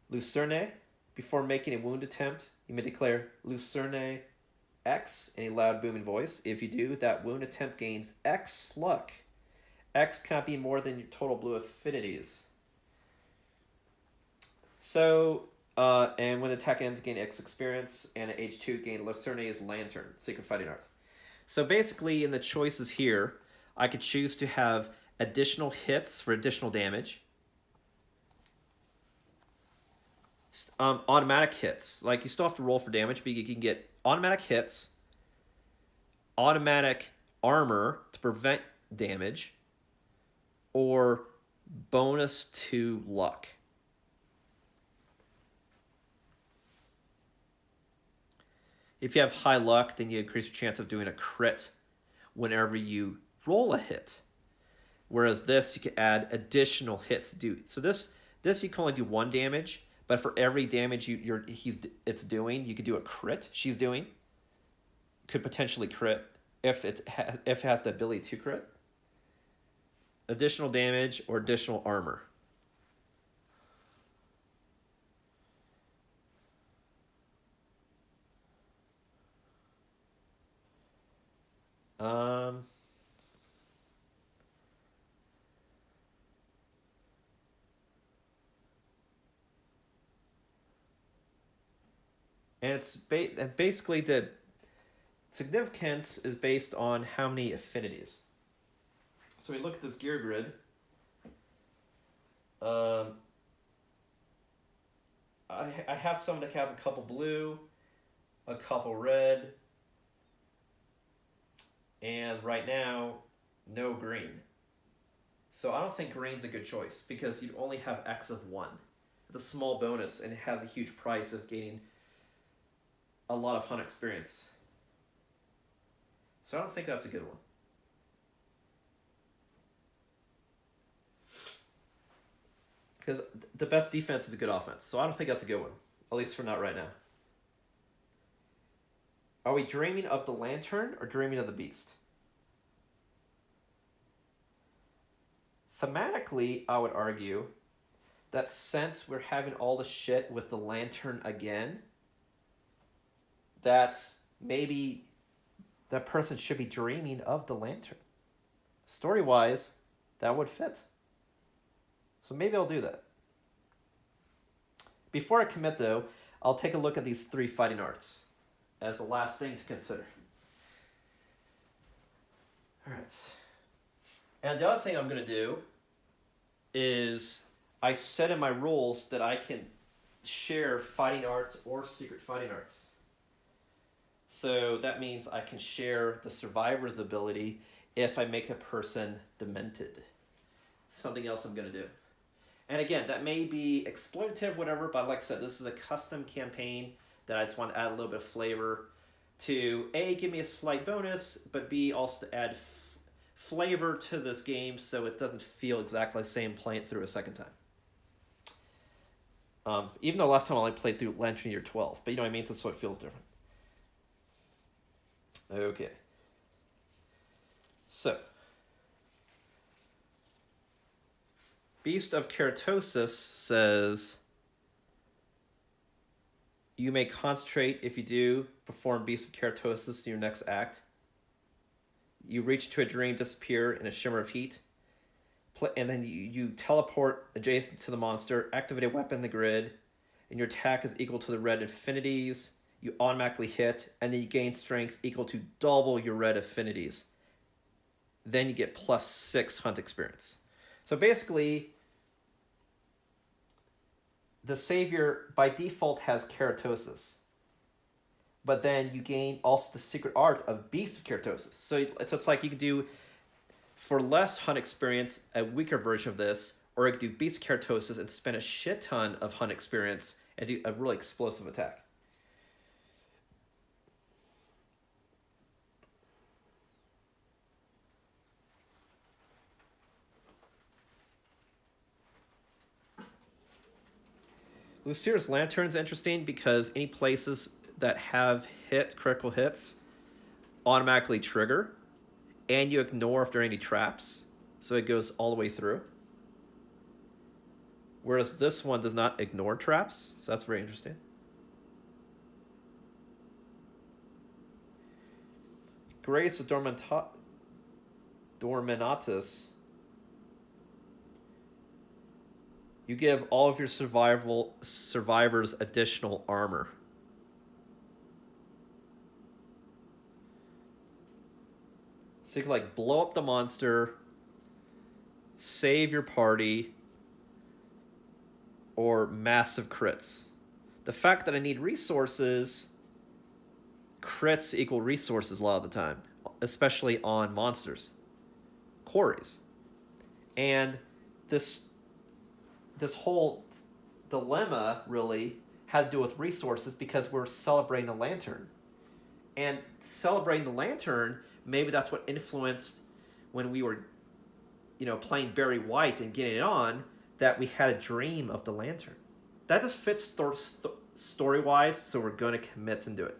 Lucerne, before making a wound attempt, you may declare Lucerne X in a loud booming voice. If you do, that wound attempt gains X luck. X cannot be more than your total blue affinities. So, and when the attack ends, gain X experience, and at age 2, gain Lucerne's Lantern, Secret Fighting Art. So basically, in the choices here, I could choose to have additional hits for additional damage. Automatic hits. Like, you still have to roll for damage, but you can get automatic hits, automatic armor to prevent damage, or bonus to luck. If you have high luck, then you increase your chance of doing a crit whenever you roll a hit. Whereas this, you can add additional hits. So this you can only do 1 damage, but for every damage it's doing, you could do a crit. She's doing could potentially crit if it has the ability to crit. Additional damage or additional armor. And it's basically the significance is based on how many affinities. So we look at this gear grid. I have some that have a couple blue, a couple red, and right now, no green. So I don't think green's a good choice because you only have X of 1. It's a small bonus and it has a huge price of gaining a lot of hunt experience. So I don't think that's a good one. Because the best defense is a good offense. So I don't think that's a good one. At least for not right now. Are we dreaming of the lantern or dreaming of the beast? Thematically, I would argue that since we're having all the shit with the lantern again, that maybe that person should be dreaming of the lantern. Story-wise, that would fit. So maybe I'll do that. Before I commit, though, I'll take a look at these 3 fighting arts as the last thing to consider. All right. And the other thing I'm going to do is I set in my rules that I can share fighting arts or secret fighting arts. So that means I can share the survivor's ability if I make the person demented. Something else I'm going to do. And again, that may be exploitative, whatever, but like I said, this is a custom campaign that I just want to add a little bit of flavor to A, give me a slight bonus, but B, also to add flavor to this game so it doesn't feel exactly the same playing it through a second time. Even though last time I only played through Lantern Year 12, but you know what I mean? That's so it feels different. Okay. So, Beast of Keratosis says, you may concentrate. If you do, perform Beast of Keratosis in your next act. You reach to a dream, disappear in a shimmer of heat. And then you teleport adjacent to the monster, activate a weapon in the grid, and your attack is equal to the red affinities. You automatically hit, and then you gain strength equal to double your red affinities. Then you get +6 hunt experience. So basically, the Savior by default has Keratosis. But then you gain also the secret art of Beast of Keratosis. So it's like you can do, for less hunt experience, a weaker version of this, or you can do Beast of Keratosis and spend a shit ton of hunt experience and do a really explosive attack. Lucier's Lantern's interesting because any places that have critical hits automatically trigger, and you ignore if there are any traps, so it goes all the way through. Whereas this one does not ignore traps, so that's very interesting. Grace of Dorminatus. You give all of your survivors additional armor. So you can like blow up the monster, save your party, or massive crits. The fact that I need resources, crits equal resources a lot of the time, especially on monsters, quarries. And this whole dilemma really had to do with resources because we're celebrating the lantern. And celebrating the lantern, maybe that's what influenced when we were, playing Barry White and getting it on, that we had a dream of the lantern. That just fits story-wise, so we're going to commit and do it.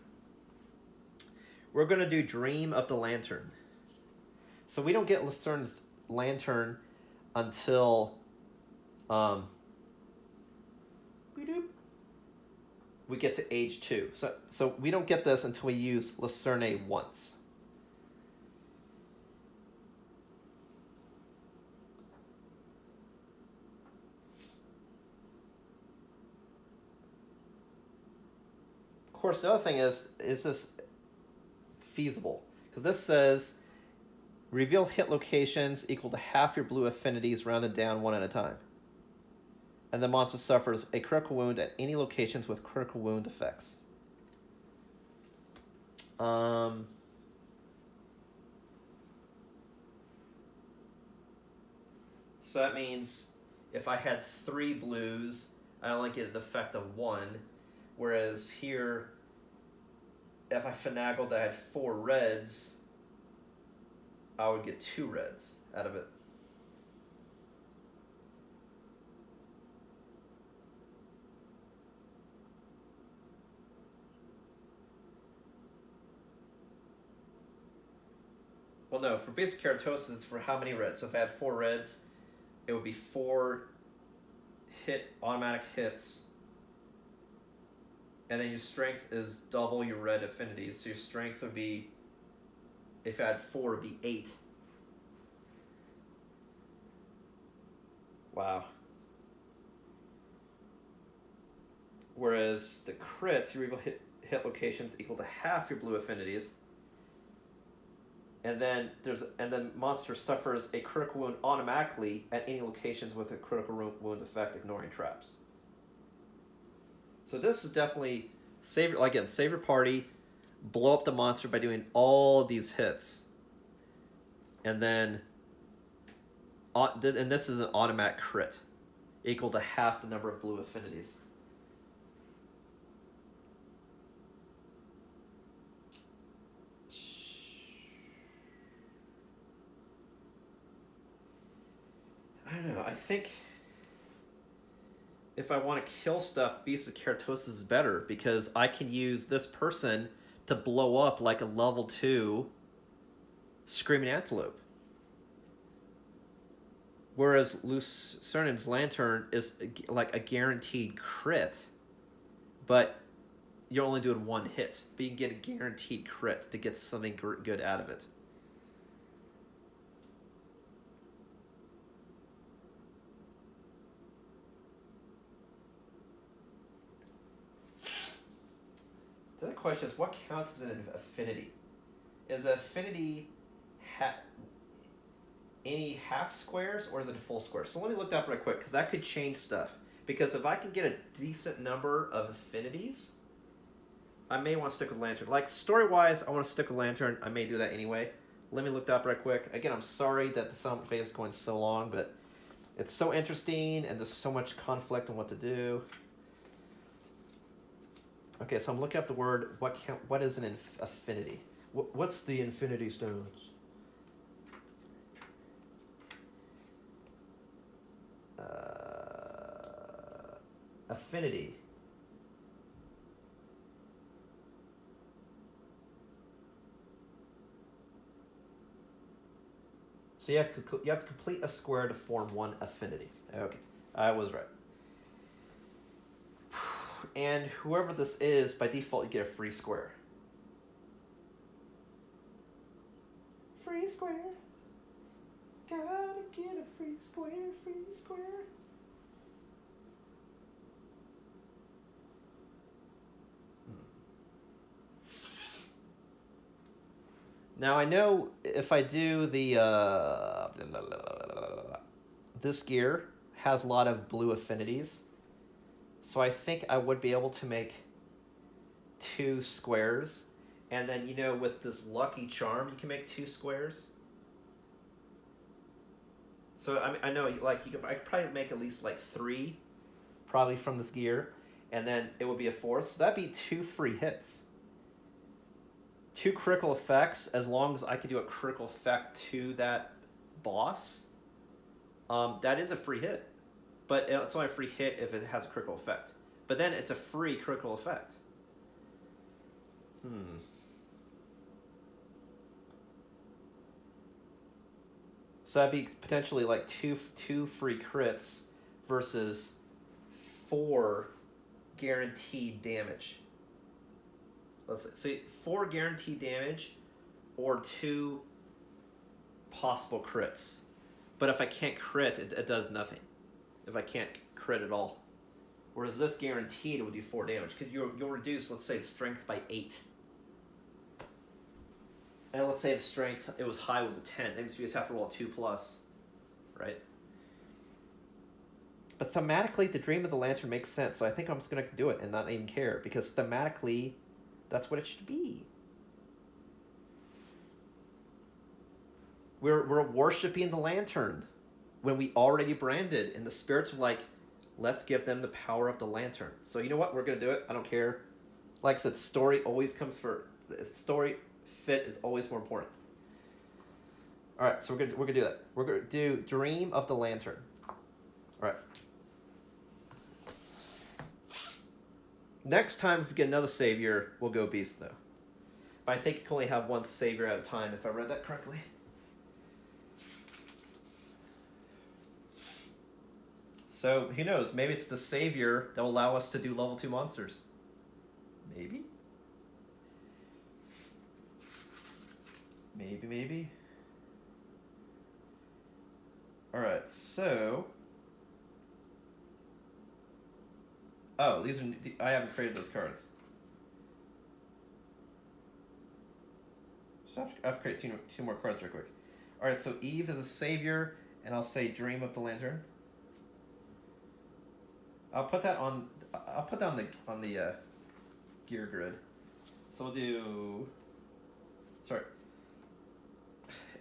We're going to do Dream of the Lantern. So we don't get Lucern's lantern until we get to age 2. So we don't get this until we use Lucerne once. Of course, the other thing is this feasible? Because this says reveal hit locations equal to half your blue affinities rounded down one at a time. And the monster suffers a critical wound at any locations with critical wound effects. So that means if I had 3 blues, I only get the effect of 1. Whereas here, if I finagled that I had 4 reds, I would get 2 reds out of it. Well, no, for basic keratosis, it's for how many reds? So if I had 4 reds, it would be 4 automatic hits. And then your strength is double your red affinities. So your strength would be, if I had 4, it would be 8. Wow. Whereas the crits, your evil hit locations equal to half your blue affinities. And then monster suffers a critical wound automatically at any locations with a critical wound effect, ignoring traps. So this is definitely save your party, blow up the monster by doing all of these hits, and then this is an automatic crit, equal to half the number of blue affinities. I don't know. I think if I want to kill stuff, Beast of Keratosis is better because I can use this person to blow up like a level 2 Screaming Antelope. Whereas Lucernan's Lantern is like a guaranteed crit, but you're only doing 1 hit. But you can get a guaranteed crit to get something good out of it. The other question is, what counts as an affinity? Is an affinity any half squares, or is it a full square? So let me look that up right quick, because that could change stuff. Because if I can get a decent number of affinities, I may want to stick with Lantern. Like, story-wise, I want to stick with Lantern. I may do that anyway. Let me look that up right quick. Again, I'm sorry that the summit phase is going so long, but it's so interesting, and there's so much conflict on what to do. Okay, so I'm looking up the word, what is an affinity? What's the infinity stones? affinity. So you have to complete a square to form one affinity. Okay, I was right. And whoever this is, by default, you get a free square. Free square. Gotta get a free square, free square. Now I know if I do the this gear has a lot of blue affinities, so I think I would be able to make 2 squares, and then with this lucky charm you can make 2 squares. So I know I could probably make at least like 3, probably from this gear, and then it would be a 4th. So that'd be 2 free hits. 2 critical effects, as long as I could do a critical effect to that boss. That is a free hit. But it's only a free hit if it has a critical effect. But then it's a free critical effect. So that'd be potentially like two free crits versus 4 guaranteed damage. Let's say 4 guaranteed damage or 2 possible crits. But if I can't crit, it does nothing. If I can't crit at all. Whereas this guaranteed, it would do 4 damage. Because you'll reduce, let's say, the strength by 8. And let's say the strength, it was high, was a 10. That means you just have to roll a 2+, right? But thematically, the Dream of the Lantern makes sense. So I think I'm just going to do it and not even care. Because thematically, that's what it should be. We're worshiping the lantern when we already branded, and the spirits are like, let's give them the power of the lantern. So you know what? We're going to do it. I don't care. Like I said, story always comes first. Story fit is always more important. All right, so we're gonna do that. We're gonna do Dream of the Lantern. All right. Next time, if we get another savior, we'll go beast though. But I think you can only have one savior at a time, if I read that correctly. So who knows? Maybe it's the savior that will allow us to do level 2 monsters. Maybe. Maybe. Alright, so... Oh, these are... I haven't created those cards. So I have to create two more cards real quick. Alright, so Eve is a savior, and I'll say Dream of the Lantern. I'll put that on the gear grid. So we'll do... Sorry.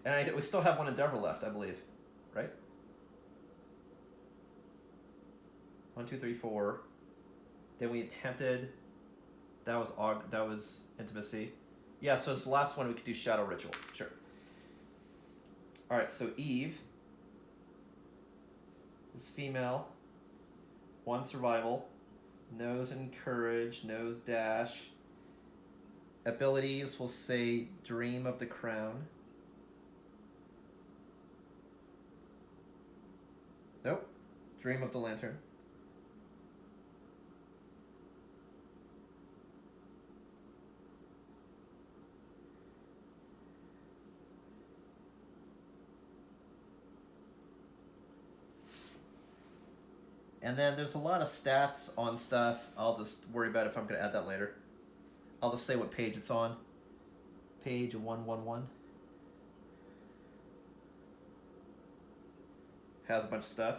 And we still have one Endeavor left, I believe. Right? 1, 2, 3, 4. Then we attempted... That was Intimacy. Yeah, so it's the last one we could do Shadow Ritual. Sure. Alright, so Eve is female. 1 survival. Nose and courage. Nose dash. Abilities will say Dream of the Crown. Nope. Dream of the Lantern. And then there's a lot of stats on stuff. I'll just worry about if I'm going to add that later. I'll just say what page it's on. Page 111. Has a bunch of stuff.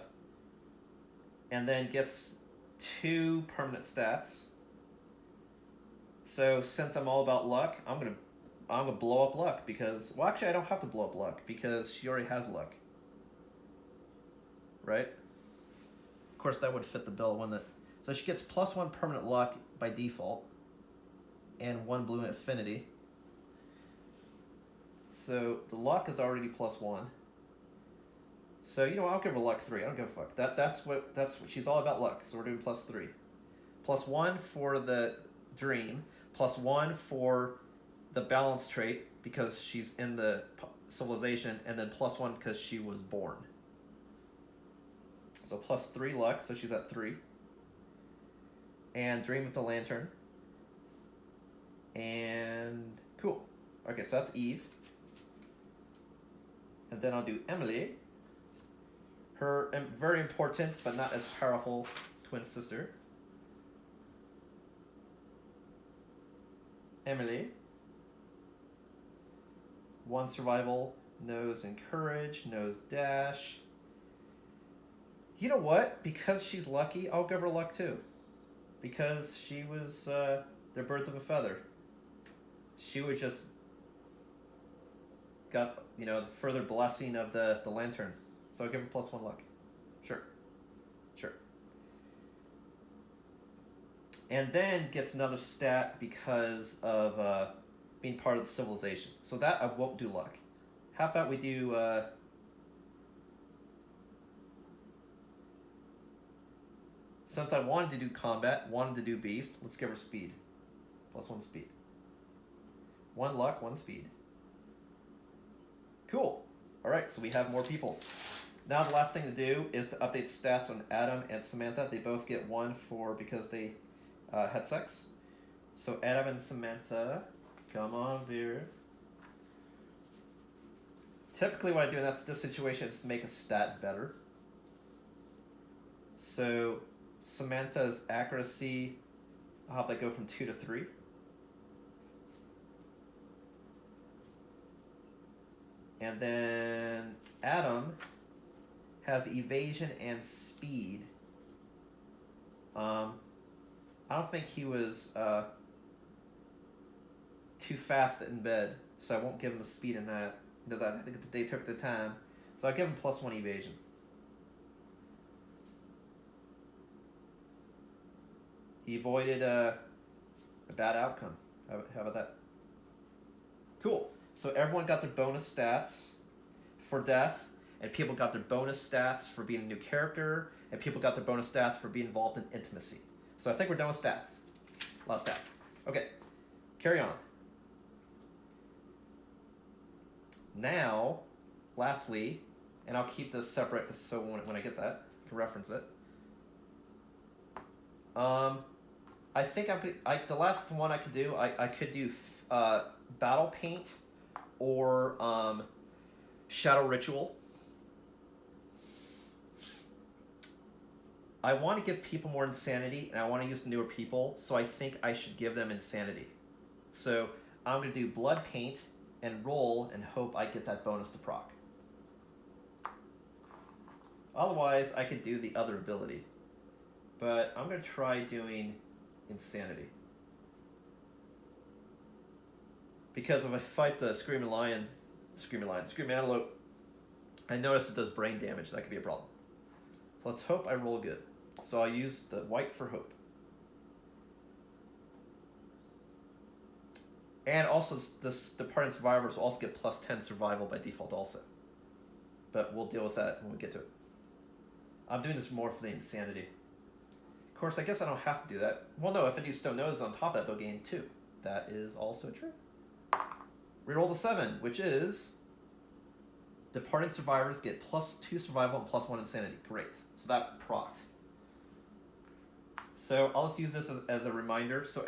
And then gets 2 permanent stats. So since I'm all about luck, I'm gonna blow up luck because, well, actually I don't have to blow up luck because she already has luck. Right? Of course that would fit the bill, wouldn't it? So she gets +1 permanent luck by default and 1 blue affinity. So the luck is already +1. So, I'll give her luck 3. I don't give a fuck. That's what she's all about, luck. So we're doing +3. +1 for the dream, +1 for the balance trait because she's in the civilization, and then +1 because she was born. So +3 luck, so she's at 3. And dream with the lantern. And cool. Okay, so that's Eve. And then I'll do Emily. Her very important but not as powerful twin sister. Emily. 1 survival, nose and courage, nose dash. You know what? Because she's lucky, I'll give her luck too. Because she was, they're birds of a feather. She would just got, you know, the further blessing of the lantern. So I'll give her +1 luck. Sure. And then gets another stat because of being part of the civilization. So that I won't do luck. How about we do since I wanted to do combat, wanted to do beast, let's give her speed. +1 speed. 1 luck, 1 speed. Cool. Alright, so we have more people. Now the last thing to do is to update the stats on Adam and Samantha. They both get 1 for because they had sex. So Adam and Samantha, come on, Veer. Typically what I do in this situation is make a stat better. So Samantha's accuracy, I'll have that go from 2 to 3. And then Adam has evasion and speed. I don't think he was too fast in bed, so I won't give him the speed in that. You know, that I think they took their time, so I'll give him +1 evasion. He avoided a bad outcome. How about that? Cool. So everyone got their bonus stats for death, and people got their bonus stats for being a new character, and people got their bonus stats for being involved in intimacy. So I think we're done with stats. A lot of stats. Okay, carry on. Now, lastly, and I'll keep this separate just so when I get that, I can reference it. I think the last one I could do, I could do Battle Paint or Shadow Ritual. I want to give people more insanity, and I want to use newer people, so I think I should give them insanity. So I'm going to do Blood Paint and roll and hope I get that bonus to proc. Otherwise, I could do the other ability. But I'm going to try doing Insanity. Because if I fight the Screaming Antelope, I notice it does brain damage. That could be a problem. So let's hope I roll good. So I'll use the white for hope. And also, this departing survivors will also get +10 survival by default also. But we'll deal with that when we get to it. I'm doing this more for the insanity. Of course, I guess I don't have to do that. Well, no, if I do Stone Nose on top of that, they'll gain 2. That is also true. Reroll the 7, which is departing survivors get +2 survival and +1 insanity. Great. So that procced. So I'll just use this as a reminder. So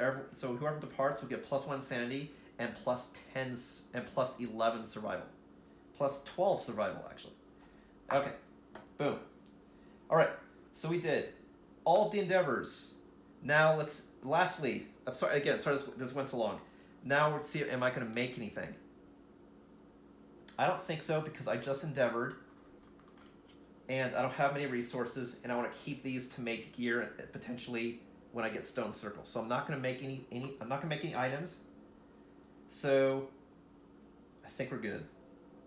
whoever departs will get +1 insanity and +10 and +11 survival. +12 survival, actually. Okay. Boom. All right. So we did all of the endeavors. Now lastly, I'm sorry, this went so long. Now let's see, am I going to make anything? I don't think so, because I just endeavored, and I don't have many resources, and I want to keep these to make gear potentially when I get Stone Circle. So I'm not going to make I'm not going to make any items. So I think we're good.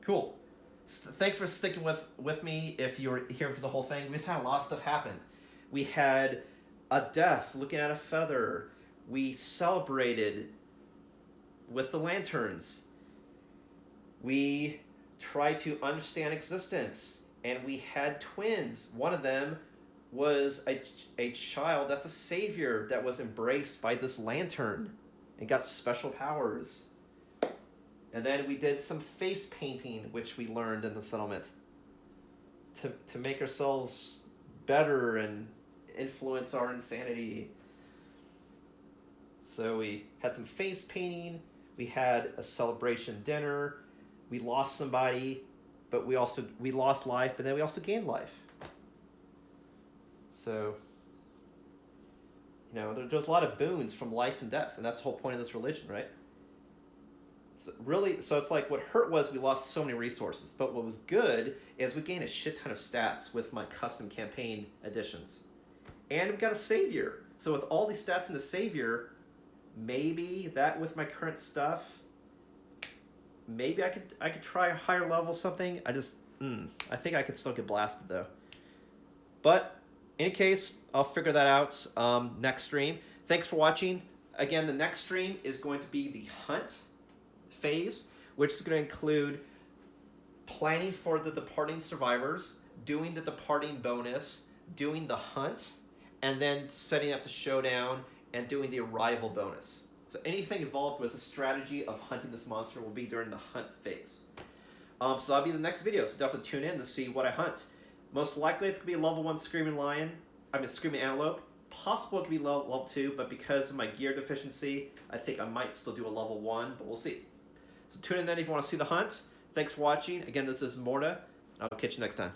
Cool. Thanks for sticking with me if you were here for the whole thing. We just had a lot of stuff happen. We had a death, looking at a feather. We celebrated with the lanterns. We tried to understand existence, and we had twins. One of them was a child that's a savior that was embraced by this lantern and got special powers. And then we did some face painting, which we learned in the settlement to make ourselves better and influence our insanity. So we had some face painting, we had a celebration dinner, we lost somebody, but we lost life, but then we also gained life. So, you know, there's a lot of boons from life and death, and that's the whole point of this religion, right? So it's like what hurt was we lost so many resources, but what was good is we gained a shit ton of stats with my custom campaign additions. And we got a savior. So with all these stats in the savior, maybe that with my current stuff, maybe I could try a higher level something. I think I could still get blasted though. But in any case, I'll figure that out next stream. Thanks for watching. Again, the next stream is going to be the hunt phase, which is going to include planning for the departing survivors, doing the departing bonus, doing the hunt, and then setting up the showdown and doing the arrival bonus. So anything involved with the strategy of hunting this monster will be during the hunt phase. So that'll be the next video, so definitely tune in to see what I hunt. Most likely it's going to be a level 1 Screaming Antelope. Possible it could be level 2, but because of my gear deficiency, I think I might still do a level 1, but we'll see. So tune in then if you want to see the hunt. Thanks for watching. Again, this is Ismortah. I'll catch you next time.